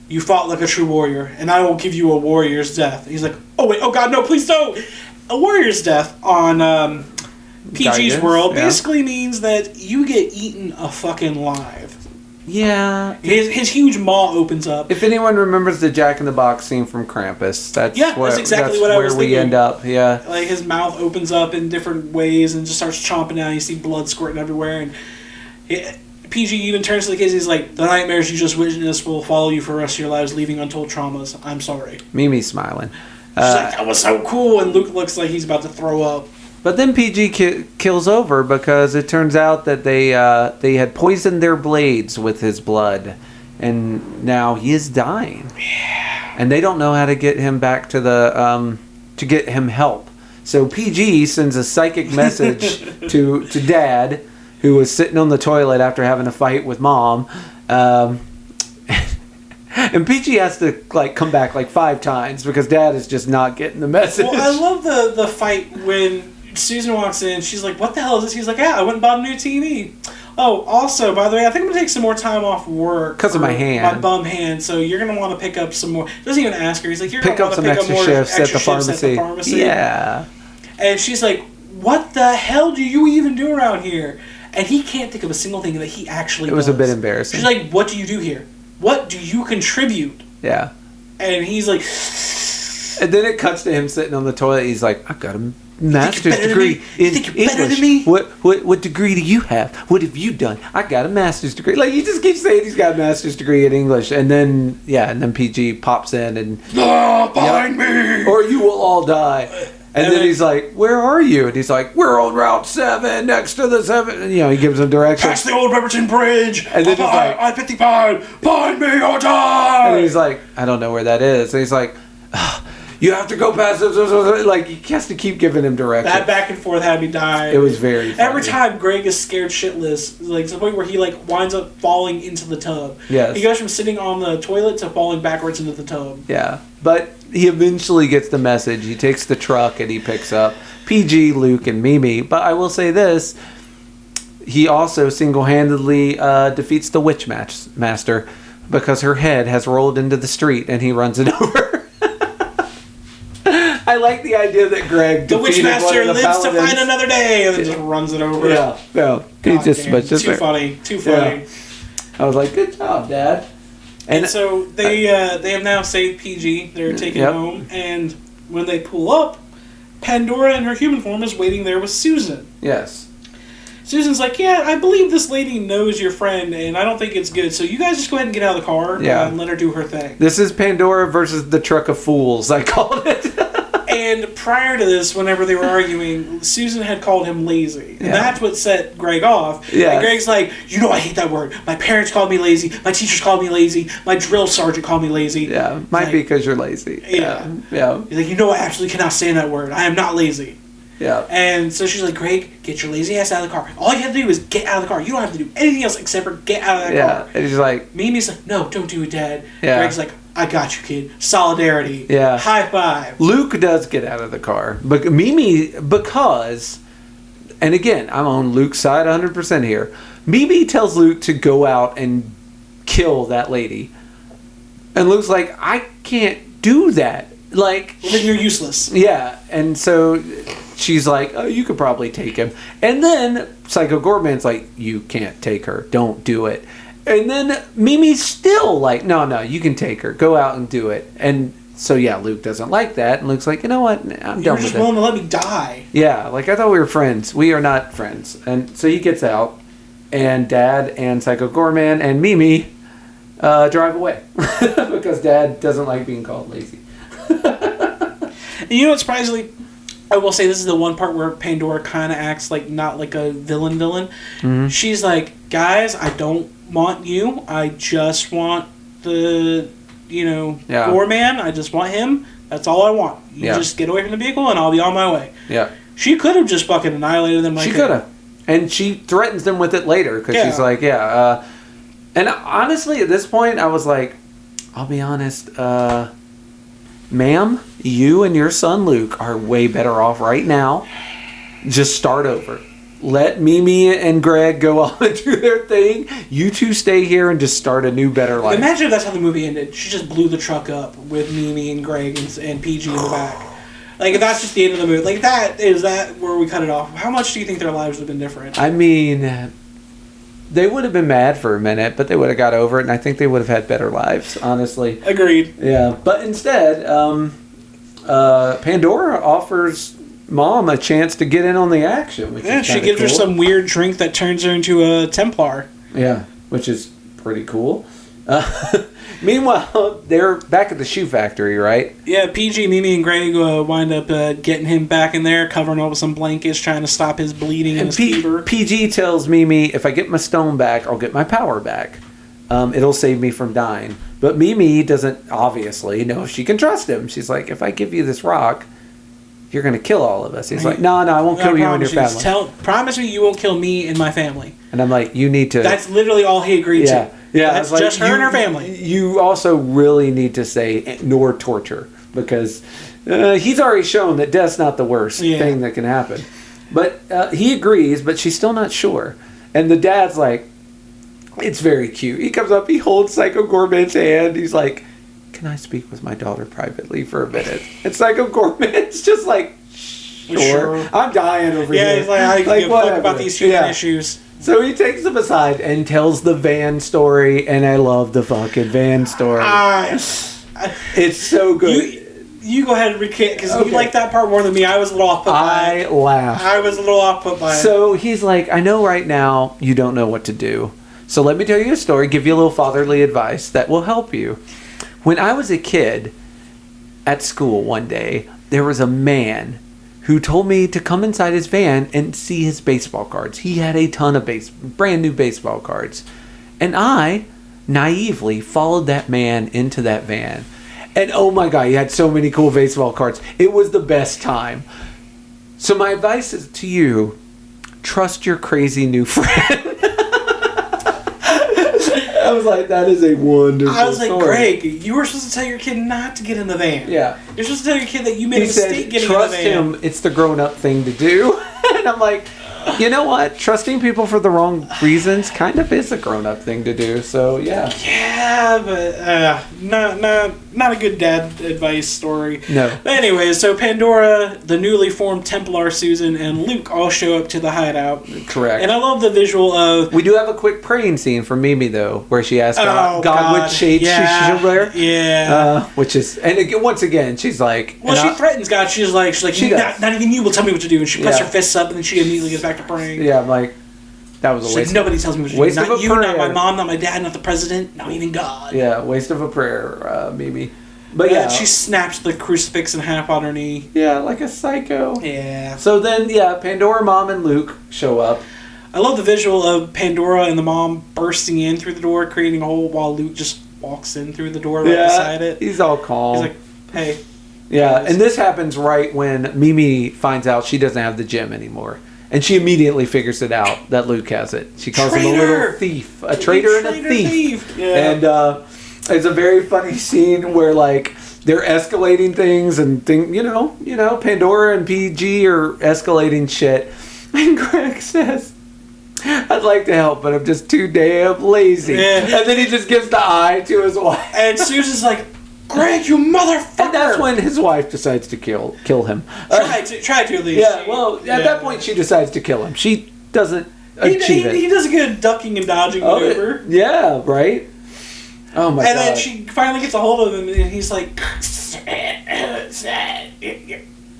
you fought like a true warrior, and I will give you a warrior's death." He's like, "Oh wait, oh God, no, please don't." A warrior's death on PG's world basically means that you get eaten a fucking live. Yeah. His huge maw opens up. If anyone remembers the Jack in the Box scene from Krampus, that's exactly what I was thinking. Where we end up, yeah. Like, his mouth opens up in different ways and just starts chomping out. You see blood squirting everywhere. And PG even turns to the kids. He's like, the nightmares you just witnessed will follow you for the rest of your lives, leaving untold traumas. I'm sorry. Mimi's smiling. She's like, that was so cool. And Luke looks like he's about to throw up. But then PG kills over because it turns out that they had poisoned their blades with his blood, and now he is dying. Yeah. And they don't know how to get him back to the to get him help. So PG sends a psychic message to Dad, who was sitting on the toilet after having a fight with Mom. And PG has to come back 5 times because Dad is just not getting the message. Well, I love the fight when Susan walks in. She's like, what the hell is this? He's like, yeah, I went and bought a new TV. Oh, also, by the way, I think I'm going to take some more time off work. Because of my hand. My bum hand. So you're going to want to pick up some more. Doesn't even ask her. He's like, you're going to want to pick up more shifts extra at the pharmacy. Yeah. And she's like, what the hell do you even do around here? And he can't think of a single thing that he actually does. It was a bit embarrassing. She's like, what do you do here? What do you contribute? Yeah. And he's like... And then it cuts to him sitting on the toilet. He's like, I've got a master's degree in English. What degree do you have? What have you done? I got a master's degree. He just keeps saying he's got a master's degree in English. And then PG pops in and... Find me! Or you will all die. And then he's like, where are you? And he's like, we're on Route 7, next to the 7. And, he gives him directions. Past the old Pemberton Bridge. And then he's like, I-55, find me or die! And he's like, I don't know where that is. And he's like, you have to go past this. He has to keep giving him directions. That back and forth had me die. It was very funny. Every time Greg is scared shitless, to the point where he winds up falling into the tub. Yes. He goes from sitting on the toilet to falling backwards into the tub. Yeah. But he eventually gets the message. He takes the truck and he picks up PG, Luke, and Mimi. But I will say this. He also single-handedly defeats the Witchmaster because her head has rolled into the street and he runs it over. I like the idea that Greg The Witchmaster defeated one of the lives to paladins. fight another day, and then just runs it over. Yeah. He just switches too it. funny. Too funny. Yeah. I was like, good job, Dad. And so they have now saved PG. They're taken home, and when they pull up, Pandora in her human form is waiting there with Susan. Yes. Susan's like, yeah, I believe this lady knows your friend, and I don't think it's good. So you guys just go ahead and get out of the car and let her do her thing. This is Pandora versus the Truck of Fools, I called it. And prior to this, whenever they were arguing, Susan had called him lazy. And that's what set Greg off. Yeah. And Greg's like, you know I hate that word. My parents called me lazy. My teachers called me lazy. My drill sergeant called me lazy. Yeah, might be because you're lazy. Yeah. Yeah. He's like, you know I absolutely cannot stand that word. I am not lazy. Yeah. And so she's like, Greg, get your lazy ass out of the car. All you have to do is get out of the car. You don't have to do anything else except for get out of that car. And he's like... Mimi's like, no, don't do it, Dad. Yeah. Greg's like, I got you, kid. Solidarity. Yeah. High five. Luke does get out of the car. But Mimi, because... And again, I'm on Luke's side 100% here. Mimi tells Luke to go out and kill that lady. And Luke's like, I can't do that. Like... Well, then you're useless. Yeah, and so she's like, oh, you could probably take him. And then Psycho Goreman's like, you can't take her. Don't do it. And then Mimi's still like, no, you can take her. Go out and do it. And so, yeah, Luke doesn't like that. And Luke's like, you know what? I'm done with it. You're just willing to let me die. Yeah, like I thought we were friends. We are not friends. And so he gets out. And Dad and Psycho Goreman and Mimi drive away. Because Dad doesn't like being called lazy. You know what, surprisingly, I will say this is the one part where Pandora kind of acts like not like a villain. Mm-hmm. She's like, guys, I don't want you. I just want the, Goreman. I just want him. That's all I want. You just get away from the vehicle and I'll be on my way. Yeah. She could have just fucking annihilated them. She could have. And she threatens them with it later because she's like, and honestly, at this point, I was like, I'll be honest, ma'am, you and your son Luke are way better off right now. Just start over. Let Mimi and Greg go on and do their thing. You two stay here and just start a new, better life. Imagine if that's how the movie ended. She just blew the truck up with Mimi and Greg and PG in the back. Like, if that's just the end of the movie. Like, is that where we cut it off? How much do you think their lives would have been different? I mean, they would have been mad for a minute, but they would have got over it, and I think they would have had better lives, honestly. Agreed. Yeah, but instead, Pandora offers Mom a chance to get in on the action. Which is she gives her some weird drink that turns her into a Templar. Yeah, which is pretty cool. Meanwhile, they're back at the shoe factory, right? Yeah, PG, Mimi, and Greg wind up getting him back in there, covering up with some blankets, trying to stop his bleeding and his fever. PG tells Mimi, if I get my stone back, I'll get my power back. It'll save me from dying. But Mimi doesn't obviously know if she can trust him. She's like, if I give you this rock, you're going to kill all of us. He's like, no, I won't kill you and your family. Promise me you won't kill me and my family. And I'm like, you need to... That's literally all he agreed to. Yeah, that's just her and her family. You also really need to say, nor torture. Because he's already shown that death's not the worst thing that can happen. But he agrees, but she's still not sure. And the dad's like, it's very cute. He comes up, he holds Psycho Goreman's hand. He's like, can I speak with my daughter privately for a minute? And Psycho Goreman's just like, sure. I'm dying over here. Yeah, he's like, I don't give a fuck about these human issues. So he takes them aside and tells the van story, and I love the fucking van story. It's so good. You go ahead and recant, because you like that part more than me. I was a little off-put by it. I laughed. I was a little off-put by it. So he's like, I know right now you don't know what to do. So let me tell you a story, give you a little fatherly advice that will help you. When I was a kid at school one day, there was a man who told me to come inside his van and see his baseball cards. He had a ton of brand new baseball cards. And I naively followed that man into that van. And oh my God, he had so many cool baseball cards. It was the best time. So my advice is to you, trust your crazy new friend. I was like, that is a wonderful story. I was like, Greg, you were supposed to tell your kid not to get in the van. Yeah. You're supposed to tell your kid that you made a mistake getting in the van. Trust him, it's the grown-up thing to do. And I'm like, you know what? Trusting people for the wrong reasons kind of is a grown-up thing to do. So, yeah. Yeah, but not not a good dad advice story. No. But anyway, so Pandora, the newly formed Templar Susan, and Luke all show up to the hideout. Correct. And I love the visual of... We do have a quick praying scene from Mimi, though, where she asks God which shade she should wear. Yeah. Which is... And again, once again, she's like... Well, she threatens God. She's like not even you will tell me what to do. And she puts her fists up, and then she immediately gets back to praying. Yeah, I'm like... That was a waste. Like, nobody tells me what to do. Not you, not my mom, not my dad, not the president, not even God. Yeah, waste of a prayer, Mimi. But yeah, she snaps the crucifix in half on her knee. Yeah, like a psycho. Yeah. So then, Pandora, Mom, and Luke show up. I love the visual of Pandora and the mom bursting in through the door, creating a hole, while Luke just walks in through the door right beside it. He's all calm. He's like, hey. Yeah, and this happens right when Mimi finds out she doesn't have the gem anymore. And she immediately figures it out that Luke has it. She calls him a little thief. A traitor and a thief. Yeah. And it's a very funny scene where, like, they're escalating things and Pandora and PG are escalating shit. And Greg says, I'd like to help, but I'm just too damn lazy. Yeah. And then he just gives the eye to his wife. And Susan's like, Greg, you motherfucker! And that's when his wife decides to kill him. Try to at least. Yeah, well, at that point she decides to kill him. She doesn't achieve it. He does a good ducking and dodging maneuver. Yeah, right? Oh my God. And then she finally gets a hold of him and he's like,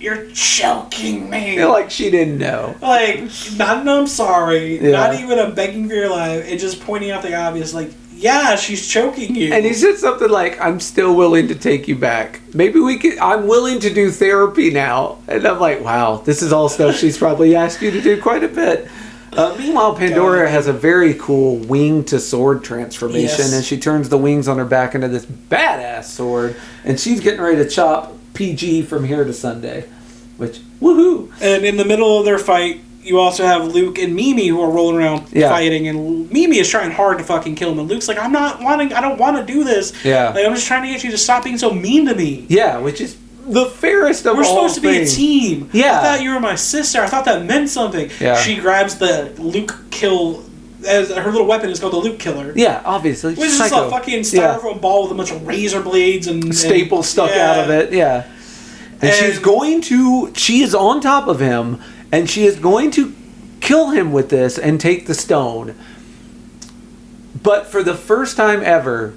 you're choking me. Like she didn't know. Like, not an I'm sorry, yeah. Not even a begging for your life, and just pointing out the obvious, like, yeah, she's choking you. And he said something like, I'm still willing to take you back. Maybe I'm willing to do therapy now. And I'm like, wow, this is all stuff she's probably asked you to do quite a bit. Meanwhile, Pandora has a very cool wing to sword transformation, and she turns the wings on her back into this badass sword, and she's getting ready to chop PG from here to Sunday, which, woohoo! And in the middle of their fight, you also have Luke and Mimi who are rolling around fighting, and Mimi is trying hard to fucking kill him, and Luke's like, I don't want to do this. Yeah. Like, I'm just trying to get you to stop being so mean to me. Yeah, which is the fairest of all things. We're supposed to be a team. Yeah. I thought you were my sister. I thought that meant something. Yeah. She grabs the Luke kill, as her little weapon is called the Luke Killer. Yeah, obviously. Which is a fucking styrofoam ball with a bunch of razor blades and staples stuck out of it. Yeah. And she is on top of him, and she is going to kill him with this and take the stone. But for the first time ever,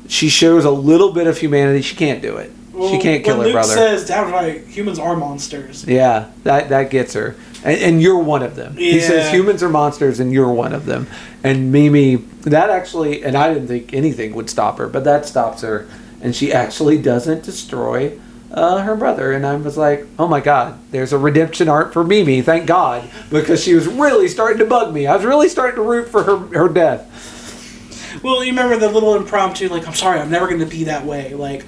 she shows a little bit of humanity. She can't do it. Well, she can't kill her brother. Luke says, downright, humans are monsters. Yeah, that gets her. And you're one of them. Yeah. He says humans are monsters and you're one of them. And Mimi, that actually, and I didn't think anything would stop her, but that stops her. And she actually doesn't destroy her brother. And I was like, oh my God, there's a redemption arc for Mimi, thank God. Because she was really starting to bug me. I was really starting to root for her death. Well, you remember the little impromptu, like, I'm sorry, I'm never going to be that way. Like,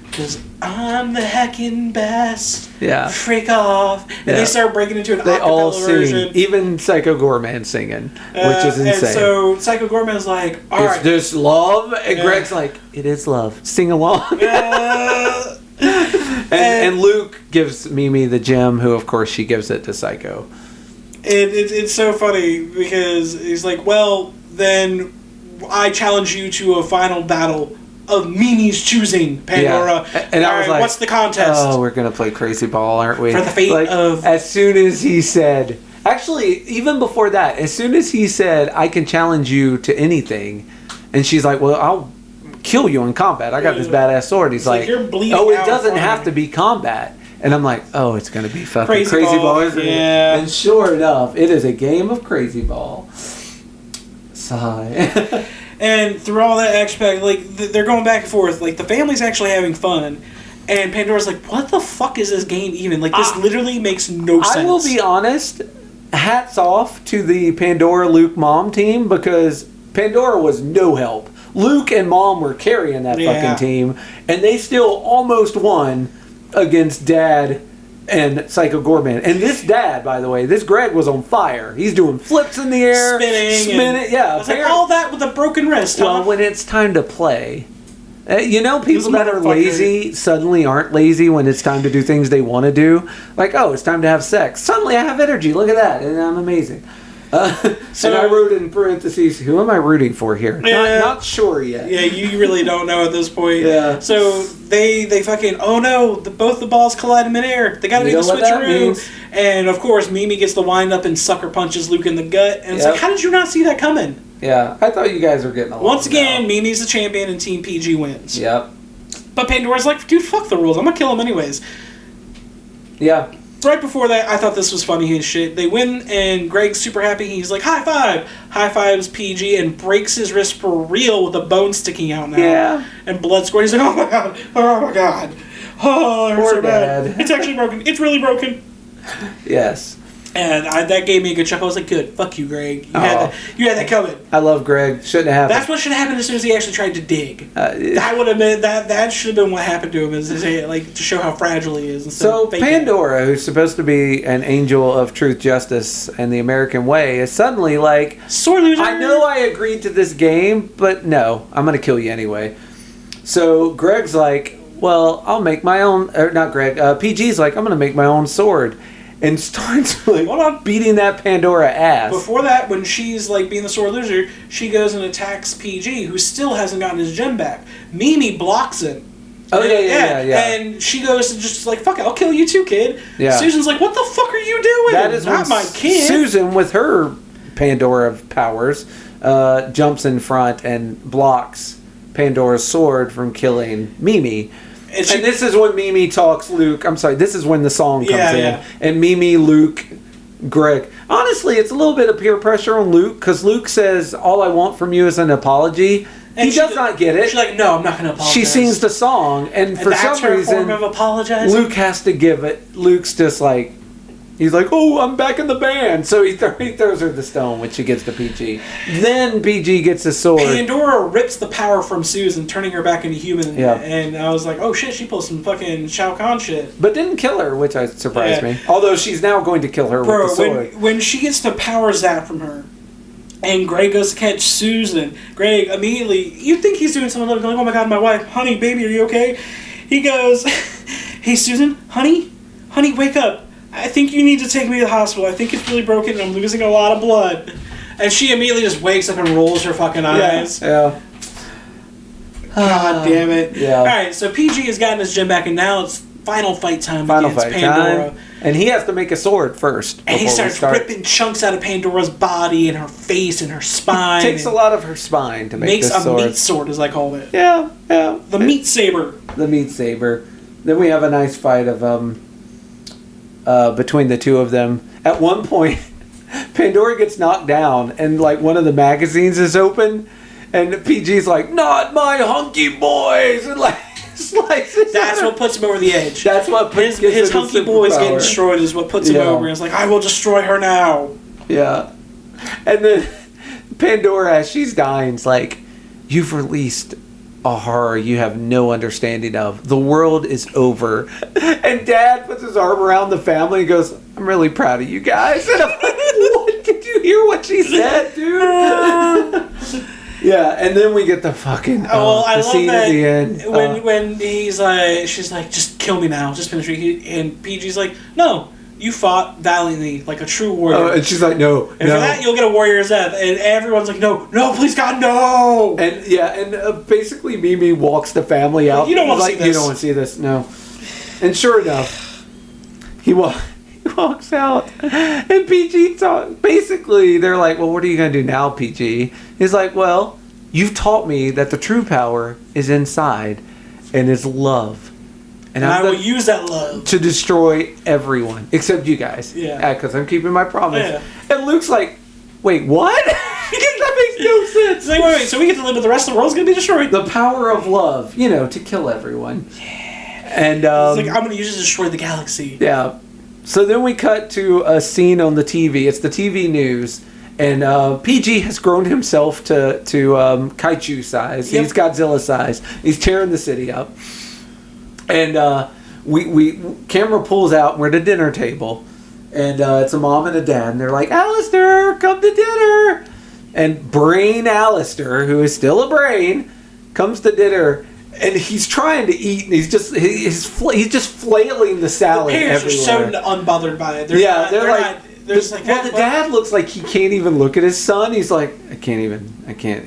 because I'm the heckin' best. Yeah. Freak off. And they start breaking into an acapella version. Even Psycho Goreman singing, which is insane. And so Psycho Goreman's like, all right. Is this love? And Greg's like, it is love. Sing along. And Luke gives Mimi the gem, who, of course, she gives it to Psycho. It's so funny because he's like, well, then I challenge you to a final battle of Mimi's choosing, Pandora. Yeah. And I was like, what's the contest? Oh, we're going to play crazy ball, aren't we? For the fate of... As soon as he said... Actually, even before that, as soon as he said, I can challenge you to anything, and she's like, well, I'll kill you in combat. I got this badass sword. He's like, you're bleeding oh, it doesn't have to be combat. And I'm like, oh, it's going to be fucking crazy ball, isn't it? And sure enough, it is a game of crazy ball. Sigh. And through all that action, like, they're going back and forth. Like, the family's actually having fun. And Pandora's like, what the fuck is this game even? Like, this literally makes no sense. I will be honest, hats off to the Pandora Luke mom team, because Pandora was no help. Luke and mom were carrying that fucking team, and they still almost won against Dad and Psycho Goreman. And this Dad, by the way, this Greg was on fire. He's doing flips in the air, spinning. Yeah, I was like, all that with a broken wrist. Well, when it's time to play, people that are lazy suddenly aren't lazy when it's time to do things they want to do. Like, oh, it's time to have sex. Suddenly I have energy. Look at that, and I'm amazing. And I wrote in parentheses, who am I rooting for here? Not sure yet. Yeah, you really don't know at this point. Yeah. So they fucking, oh no, both the balls collide in midair. They gotta do the switcheroo. And of course, Mimi gets the wind up and sucker punches Luke in the gut. And it's like, how did you not see that coming? Yeah, I thought you guys were getting along. Once again, Mimi's the champion and Team PG wins. Yep. But Pandora's like, dude, fuck the rules. I'm gonna kill him anyways. Yeah. Right before that, I thought this was funny as shit. They win, and Greg's super happy. He's like, high five! High fives PG and breaks his wrist for real with a bone sticking out now. Yeah. And blood squirting. He's like, oh my god! Oh my god! Oh, it hurts so bad. It's actually broken. It's really broken. Yes. And that gave me a good chuckle. I was like, good. Fuck you, Greg. You had that coming. I love Greg. Shouldn't have happened. That's what should have happened as soon as he actually tried to dig. That would have been that should have been what happened to him, is like to show how fragile he is. So Pandora, who's supposed to be an angel of truth, justice, and the American way, is suddenly like, sore loser. I know I agreed to this game, but no, I'm gonna kill you anyway. So Greg's like, well, I'll make my own. Or not Greg. PG's like, I'm gonna make my own sword. And starts like beating that Pandora ass. Before that, when she's like being the sore loser, she goes and attacks PG, who still hasn't gotten his gem back. Mimi blocks him. Oh yeah. And she goes and just like, fuck it, I'll kill you too, kid. Yeah. Susan's like, what the fuck are you doing? That is not my kid. Susan, with her Pandora powers, jumps in front and blocks Pandora's sword from killing Mimi. And this is when Mimi talks Luke. I'm sorry, this is when the song comes in. Yeah. And Mimi, Luke, Greg. Honestly, it's a little bit of peer pressure on Luke, because Luke says, all I want from you is an apology. And he does not get it. She's like, no, I'm not going to apologize. She sings the song, and for some reason, form of apologizing? Luke has to give it. Luke's just like, he's like, oh, I'm back in the band. So he throws her the stone, which she gets to PG. Then PG gets a sword. Pandora rips the power from Susan, turning her back into human. Yeah. And I was like, oh shit, she pulls some fucking Shao Kahn shit. But didn't kill her, which surprised me. Although she's now going to kill her with the sword. When she gets the power zapped from her, and Greg goes to catch Susan, Greg immediately, you think he's doing something like, oh my god, my wife, honey, baby, are you okay? He goes, hey Susan, honey, wake up. I think you need to take me to the hospital. I think it's really broken and I'm losing a lot of blood. And she immediately just wakes up and rolls her fucking eyes. Yeah. God damn it. Yeah. Alright, so PG has gotten his gem back, and now it's final fight time against Pandora. And he has to make a sword first. And he starts ripping chunks out of Pandora's body and her face and her spine. Takes a lot of her spine to make this sword. Makes a meat sword, as I call it. Yeah. The meat saber. The meat saber. Then we have a nice fight of between the two of them. At one point, Pandora gets knocked down, and like one of the magazines is open, and PG's like, "Not my hunky boys," and like slices. That's what puts him over the edge. That's what puts his hunky boys getting destroyed is what puts him over. It's like, I will destroy her now. Yeah, and then Pandora, as she's dying, is like, "You've released a horror you have no understanding of. The world is over." And Dad puts his arm around the family and goes, "I'm really proud of you guys." And I'm like, what? Did you hear what she said, dude? Yeah, and then we get the fucking the scene at the end. When he's like, she's like, just kill me now, just finish me. And PG's like, no, you fought valiantly like a true warrior. And she's like, no. And for that, you'll get a warrior's death. And everyone's like, no, please God, no. And basically Mimi walks the family out. You don't want to see this. You don't want to see this, no. And sure enough, he walks out, and PG basically, they're like, well, what are you going to do now, PG? He's like, well, you've taught me that the true power is inside, and is love. And I will use that love to destroy everyone, except you guys. Yeah. Because I'm keeping my promise. Yeah. And Luke's like, wait, what? That makes no sense. Like, wait, so we get to live, but the rest of the world's going to be destroyed? The power of love, to kill everyone. Yeah. And it's like, I'm going to use it to destroy the galaxy. Yeah. So then we cut to a scene on the TV. It's the TV news. And PG has grown himself to kaiju size. Yep. He's Godzilla size. He's tearing the city up. And we camera pulls out. We're at a dinner table. And it's a mom and a dad. And they're like, Alistair, come to dinner. And Brain Alistair, who is still a brain, comes to dinner. And he's trying to eat, and he's just flailing the salad everywhere. The parents are so unbothered by it. There's like, the dad looks like he can't even look at his son. He's like, I can't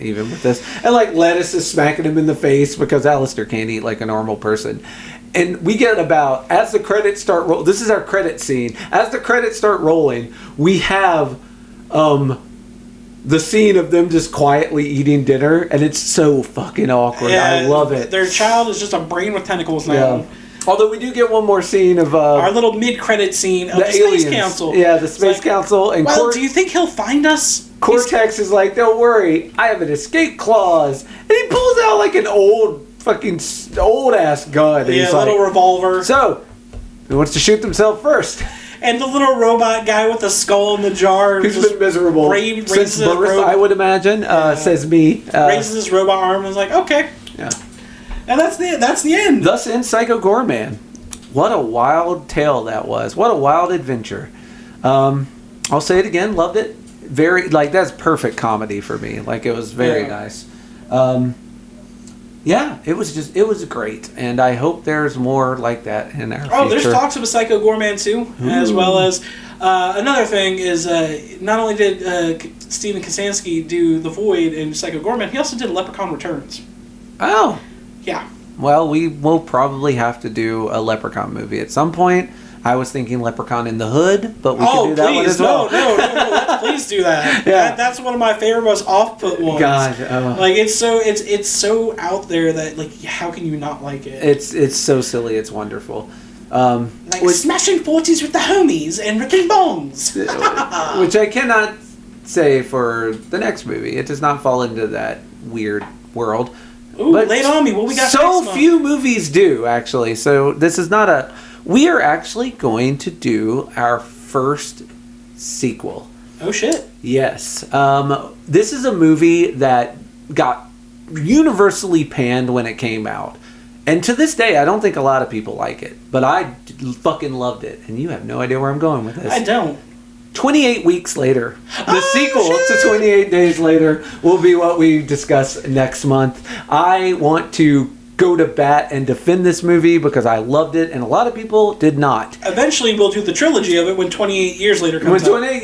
even with this. And like lettuce is smacking him in the face because Alistair can't eat like a normal person. And we get about, as the credits start rolling, this is our credit scene. As the credits start rolling, we have the scene of them just quietly eating dinner, and it's so fucking awkward. Yeah, I love it. Their child is just a brain with tentacles now. Yeah. Although we do get one more scene of our little mid-credit scene of the Space Council. Yeah, the Space Council. And well, do you think he'll find us? Cortex is like, don't worry, I have an escape clause. And he pulls out like an old ass gun. Yeah, a little revolver. So, who wants to shoot themselves first? And the little robot guy with the skull in the jar. Who's been miserable since birth, I would imagine, says me. Raises his robot arm and is like, okay. Yeah. And that's the end. Thus ends Psycho Goreman. What a wild tale that was. What a wild adventure. I'll say it again, loved it. Very, like, that's perfect comedy for me. Like, it was very nice. Yeah, it was great. And I hope there's more like that in our future. Oh, there's talks of a Psycho Goreman too, as well as another thing is not only did Steven Kasansky do The Void and Psycho Goreman, he also did Leprechaun Returns. Oh. Yeah. Well, we will probably have to do a Leprechaun movie at some point. I was thinking Leprechaun in the Hood, but we can do that one as well. No, please do that. Yeah. That's one of my favorite, most off-put ones. God, like it's so out there that like how can you not like it? It's so silly. It's wonderful. Smashing 40s with the homies and ripping bongs. Which I cannot say for the next movie. It does not fall into that weird world. Ooh, but lay it on me. What we got? So few movies do actually. So this is not a. We are actually going to do our first sequel. Oh shit! Yes. This is a movie that got universally panned when it came out, and to this day, I don't think a lot of people like it. But I fucking loved it, and you have no idea where I'm going with this. I don't. 28 weeks later. The sequel to 28 Days Later will be what we discuss next month. I want to go to bat and defend this movie because I loved it and a lot of people did not. Eventually we'll do the trilogy of it when 28 years later comes out. 28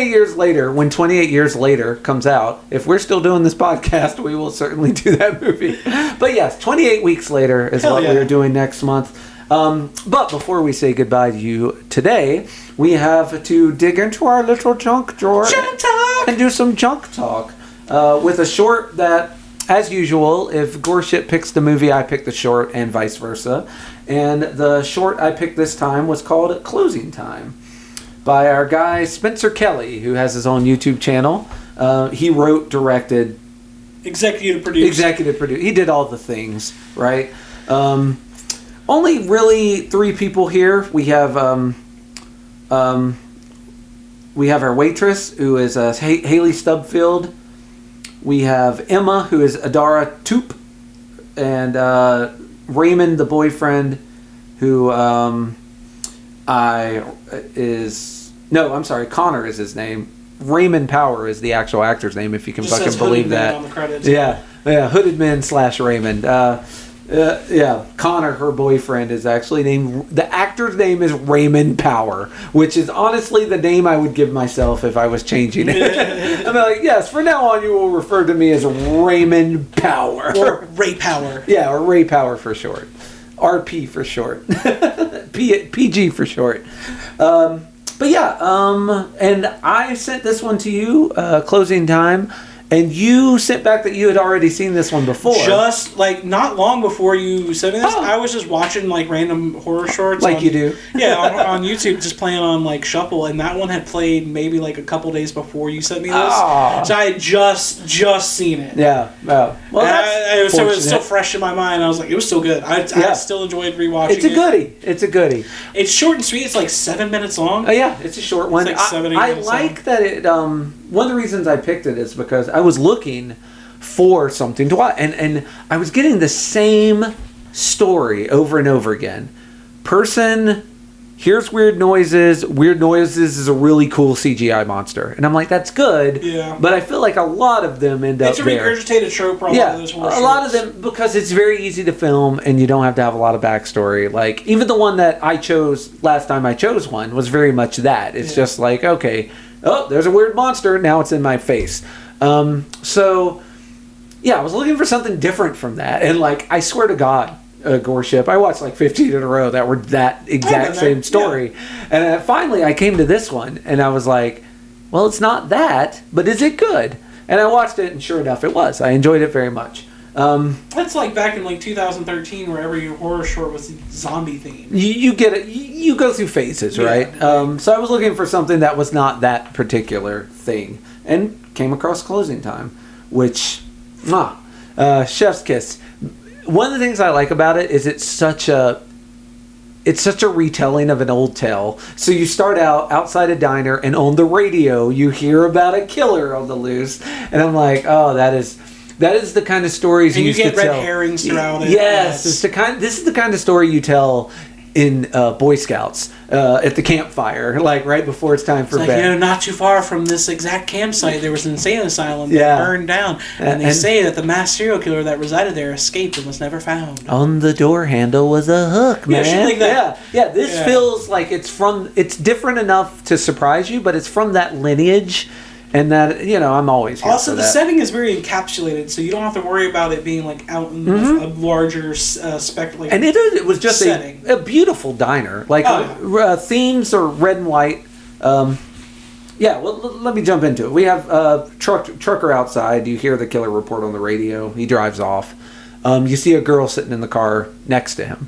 years later, when 28 years later comes out, if we're still doing this podcast, we will certainly do that movie. But yes, 28 weeks later is what we're doing next month. But before we say goodbye to you today, we have to dig into our little junk drawer and do some junk talk with a short that, as usual, if Goreship picks the movie, I pick the short and vice versa. And the short I picked this time was called Closing Time by our guy Spencer Kelly, who has his own YouTube channel. He wrote, directed, executive produced. He did all the things, right? Only really 3 people here. We have our waitress, who is Haley Stubfield. We have Emma, who is Adara Toop, and Raymond, the boyfriend, who Connor is his name. Raymond Power is the actual actor's name, if you can fucking believe that. On the credits. Yeah, Hooded Man / Raymond. Connor, her boyfriend, is actually named. The actor's name is Raymond Power, which is honestly the name I would give myself if I was changing it. I'm like, yes, from now on you will refer to me as Raymond Power. Or Ray Power. Yeah, or Ray Power for short. RP for short. PG for short. But yeah, and I sent this one to you, Closing Time. And you sent back that you had already seen this one before. Just, like, not long before you sent me this, I was just watching, like, random horror shorts. Like you do. Yeah, on YouTube, just playing on, like, Shuffle, and that one had played maybe, like, a couple days before you sent me this. Oh. So I had just seen it. Yeah. Oh. Well, so it was still fresh in my mind. I was like, it was still good. I still enjoyed rewatching it. It's a goodie. It's short and sweet. It's, like, 7 minutes long. Oh, yeah. It's a short one. It's like 7, 8 minutes long. I like that it... one of the reasons I picked it is because I was looking for something to watch, and I was getting the same story over and over again. Person here's Weird Noises. Weird Noises is a really cool CGI monster. And I'm like, that's good. Yeah. But I feel like a lot of them end up there. It's a regurgitated trope for a lot of those horror a lot of them, because it's very easy to film and you don't have to have a lot of backstory. Like, even the one that I chose last time I chose one was very much that. It's just like, okay, oh, there's a weird monster. Now it's in my face. So, yeah, I was looking for something different from that. And, like, I swear to God, Goreship, I watched like 15 in a row that were that exact same story. Yeah. And finally I came to this one and I was like, well, it's not that, but is it good? And I watched it and sure enough it was. I enjoyed it very much. That's like back in like 2013 where every horror short was zombie themed. You get it. You go through phases, right? So I was looking for something that was not that particular thing and came across Closing Time, which, chef's kiss. One of the things I like about it is it's such a retelling of an old tale. So you start out outside a diner and on the radio you hear about a killer on the loose, and I'm like, oh, that is the kind of stories you used to tell. And you get red herrings throughout it. Yes, this is the kind of story you tell in Boy Scouts at the campfire, like right before it's time for bed. Not too far from this exact campsite, there was an insane asylum that burned down, and they say that the mass serial killer that resided there escaped and was never found. On the door handle was a hook, man. Yeah, like that. This feels like it's different enough to surprise you, but it's from that lineage. And that, I'm always here also, for the that. setting is very encapsulated, so you don't have to worry about it being like out in a larger spectrum. And it was just a beautiful diner. Like, themes are red and white. Let me jump into it. We have trucker outside. You hear the killer report on the radio. He drives off. You see a girl sitting in the car next to him.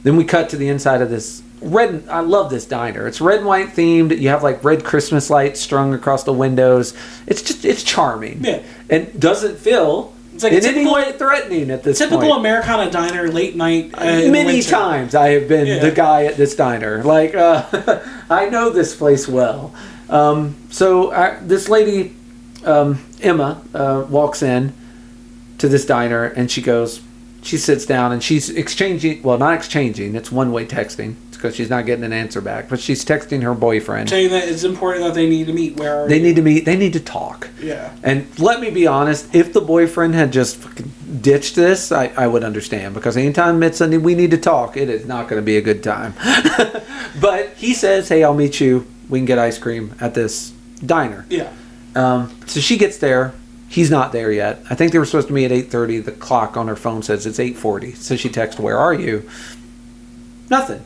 Then we cut to the inside of this I love this diner. It's red and white themed. You have like red Christmas lights strung across the windows. It's charming. Yeah. And doesn't feel in any way threatening at this typical point. Americana diner, late night. Many times I have been the guy at this diner. Like, I know this place well. This lady, Emma, walks in to this diner and she sits down and she's not exchanging, it's one-way texting. Because she's not getting an answer back, but she's texting her boyfriend saying that it's important that they need to meet. They need to meet. They need to talk. Yeah. And let me be honest, if the boyfriend had just fucking ditched this, I would understand, because anytime it's we need to talk, it is not going to be a good time. But he says, "Hey, I'll meet you. We can get ice cream at this diner." Yeah. So she gets there. He's not there yet. I think they were supposed to meet at 8:30. The clock on her phone says it's 8:40. So she texts, "Where are you?" Nothing.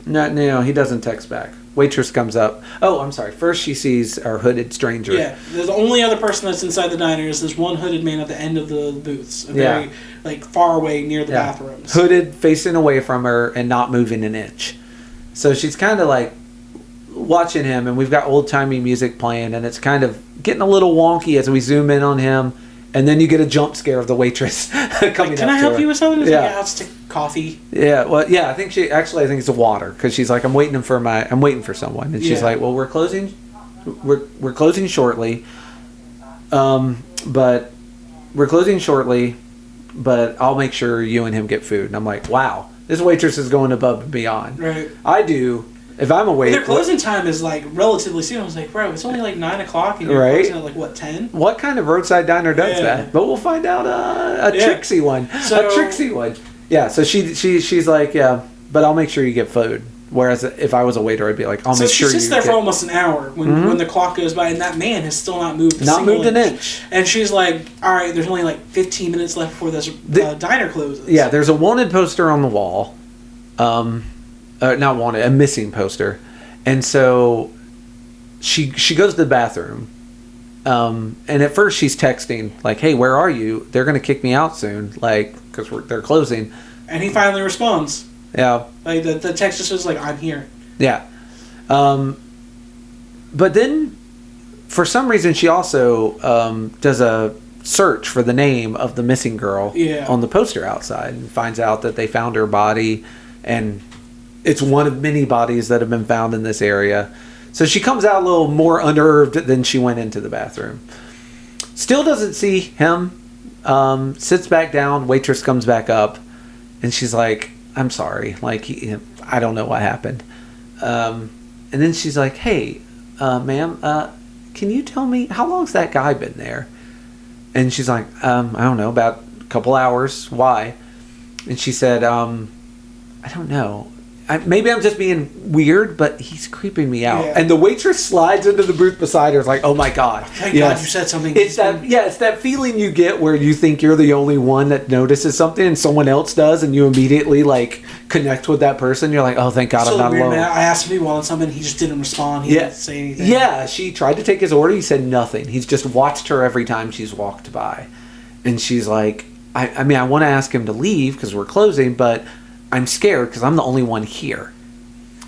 No, he doesn't text back. Waitress comes up. Oh, I'm sorry. First she sees our hooded stranger. Yeah, the only other person that's inside the diner is this one hooded man at the end of the booths. Very, far away near the bathrooms. Hooded, facing away from her and not moving an inch. So she's kind of like watching him, and we've got old-timey music playing, and it's kind of getting a little wonky as we zoom in on him. And then you get a jump scare of the waitress coming up. Can I help you with something? Yeah, I'll stick coffee. Yeah, well, yeah. I think it's a water, because she's like, I'm waiting for someone, and she's like, well, we're closing shortly, but I'll make sure you and him get food. And I'm like, wow, this waitress is going above and beyond. Right. I do. If I'm a waiter, their closing time is like relatively soon. I was like, bro, it's only like 9 o'clock, and you're closing at like what, 10? What kind of roadside diner does that? But we'll find out. A tricksy one. Yeah. So she's like, yeah, but I'll make sure you get food. Whereas if I was a waiter, I'd be like, I'll make sure you. So she sits there for almost an hour when the clock goes by, and that man has still not moved. An inch. And she's like, all right, there's only like 15 minutes left before this diner closes. Yeah, there's a wanted poster on the wall. Not wanted, a missing poster. And so she goes to the bathroom. And at first she's texting, like, hey, where are you? They're going to kick me out soon, like, because they're closing. And he finally responds. Yeah. Like, the text just says, like, I'm here. Yeah. But then, for some reason, she also does a search for the name of the missing girl on the poster outside, and finds out that they found her body, and it's one of many bodies that have been found in this area. So she comes out a little more unnerved than she went into the bathroom. Still doesn't see him. Sits back down. Waitress comes back up, and she's like, I'm sorry. Like, I don't know what happened. And then she's like, hey, ma'am, can you tell me, how long's that guy been there? And she's like, I don't know, about a couple hours. Why? And she said, I don't know. Maybe I'm just being weird, but he's creeping me out. Yeah. And the waitress slides into the booth beside her. It's like, oh my God. Thank God you said something. It's that feeling you get where you think you're the only one that notices something and someone else does, and you immediately like connect with that person. You're like, oh, thank God I'm not alone. Man. I asked him if he wanted something. He just didn't respond. He didn't say anything. Yeah, she tried to take his order. He said nothing. He's just watched her every time she's walked by. And she's like, I mean, I want to ask him to leave because we're closing, but I'm scared because I'm the only one here.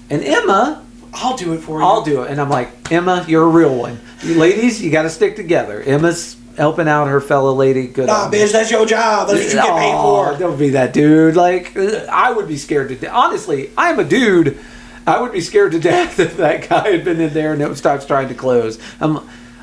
And Emma... I'll do it for you. I'll do it. And I'm like, Emma, you're a real one. You ladies, you got to stick together. Emma's helping out her fellow lady. Good. Nah, bitch, that's your job. That's what you get paid for. Don't be that dude. Like, I would be scared to death. Honestly, I'm a dude. I would be scared to death if that guy had been in there and it starts trying to close.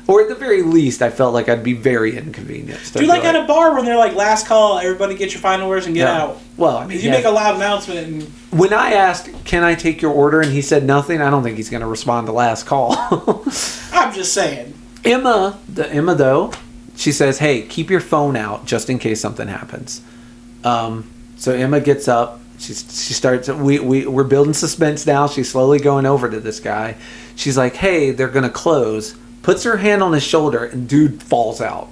Or at the very least, I felt like I'd be very inconvenienced. Do like at a bar when they're like, last call, everybody get your final orders and get out. Well, I mean, you make a loud announcement. And when I asked, can I take your order, and he said nothing, I don't think he's going to respond to last call. I'm just saying. Emma though, she says, hey, keep your phone out just in case something happens. So Emma gets up. She starts, we're building suspense now. She's slowly going over to this guy. She's like, hey, they're going to close. Puts her hand on his shoulder, and dude falls out.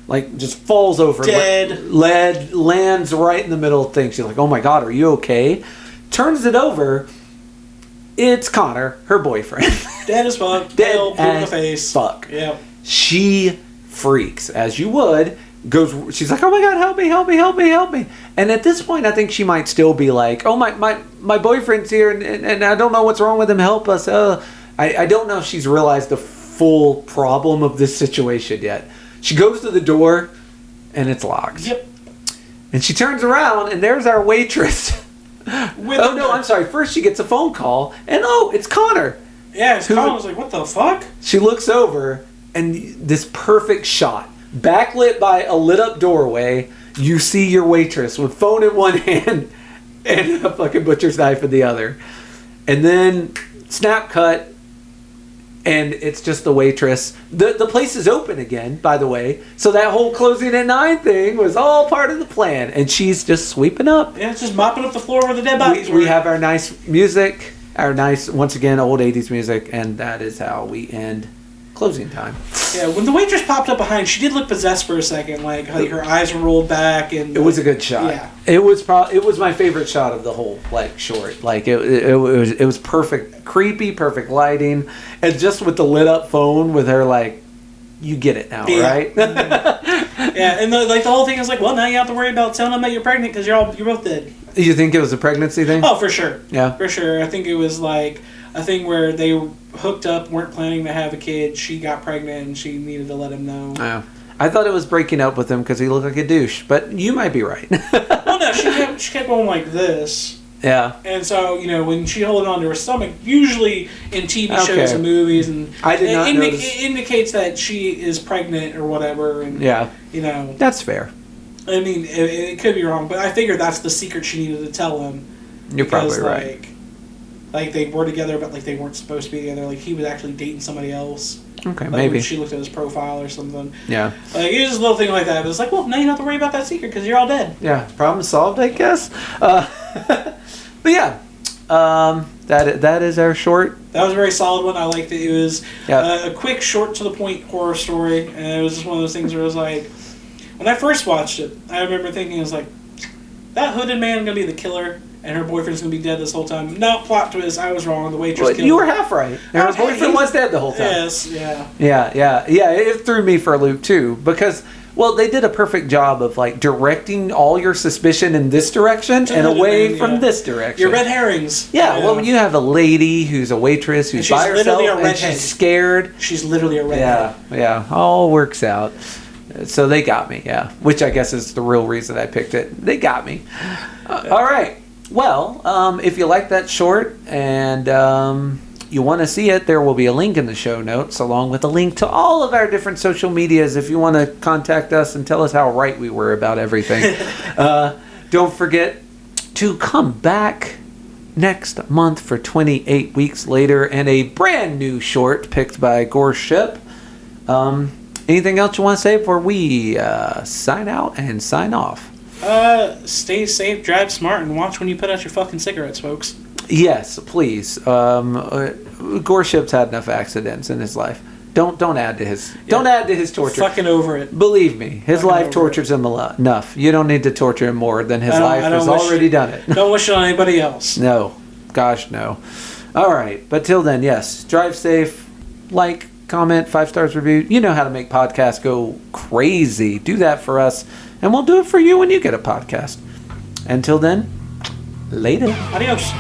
Like, just falls over. Dead. Lands right in the middle of things. She's like, oh my God, are you okay? Turns it over. It's Connor, her boyfriend. Dead as fuck. Dead blue in the face. Fuck. Yep. She freaks, as you would. She's like, oh my God, help me, help me, help me, help me. And at this point, I think she might still be like, oh, my boyfriend's here, and I don't know what's wrong with him. Help us. I don't know if she's realized the full problem of this situation yet. She goes to the door and it's locked. Yep. And she turns around and there's our waitress. I'm sorry. First she gets a phone call and it's Connor. Yeah, it's Connor. Was like, what the fuck? She looks over and this perfect shot, backlit by a lit up doorway. You see your waitress with phone in one hand and a fucking butcher's knife in the other. And then snap cut. And it's just the waitress. The place is open again, by the way. So that whole closing at 9 thing was all part of the plan. And she's just sweeping up. Yeah, it's just mopping up the floor where the dead bodies were. We have our nice music, our nice, once again, old 80s music. And that is how we end closing time. Yeah, when the waitress popped up behind, she did look possessed for a second. Like her eyes were rolled back. And it was a good shot. Yeah. It was my favorite shot of the whole short. Like it was perfect, creepy, perfect lighting, and just with the lit up phone with her like, you get it now, right? Yeah, and the whole thing is like, well, now you have to worry about telling them that you're pregnant because you're both dead. You think it was a pregnancy thing? Oh, for sure. Yeah, for sure. I think it was like a thing where they hooked up, weren't planning to have a kid. She got pregnant and she needed to let him know. Yeah. I thought it was breaking up with him because he looked like a douche, but you might be right. Well, no, she kept going like this. Yeah. And so, when she held on to her stomach, usually in TV shows and movies, and I did not notice. It indicates that she is pregnant or whatever. And yeah. That's fair. I mean, it could be wrong, but I figured that's the secret she needed to tell him. You're probably right. Like they were together, but like they weren't supposed to be together. Like he was actually dating somebody else. Okay, like maybe. When she looked at his profile or something. Yeah. Like it was just a little thing like that. But it's like, well, now you don't have to worry about that secret because you're all dead. Yeah, problem solved, I guess. But yeah, that is our short. That was a very solid one. I liked it. It was a quick, short, to the point horror story, and it was just one of those things where it was like, when I first watched it, I remember thinking, it was like, that hooded man gonna be the killer. And her boyfriend's going to be dead this whole time. No, plot twist. I was wrong. The waitress killed You were half right. Her boyfriend was dead the whole time. Yes, yeah. Yeah. It threw me for a loop, too. Because, they did a perfect job of, directing all your suspicion in this direction and away from this direction. Your red herrings. Yeah, well, you have a lady who's a waitress who's by herself and she's scared. She's literally a redhead. Yeah. All works out. So they got me, yeah. Which I guess is the real reason I picked it. They got me. All right. Well, if you like that short and you want to see it, there will be a link in the show notes along with a link to all of our different social medias if you want to contact us and tell us how right we were about everything. Don't forget to come back next month for 28 Weeks Later, and a brand new short picked by Goreship. Anything else you want to say before we sign out and sign off? Stay safe, drive smart, and watch when you put out your fucking cigarettes, folks. Yes, please. Goreship's had enough accidents in his life. Don't add to his torture. Fucking over it. Believe me, his life tortures him enough. You don't need to torture him more than his life has already done it. Don't wish it on anybody else. No. Gosh, no. All right. But till then, yes. Drive safe. Like, comment, 5 stars review. You know how to make podcasts go crazy. Do that for us. And we'll do it for you when you get a podcast. Until then, later. Adios.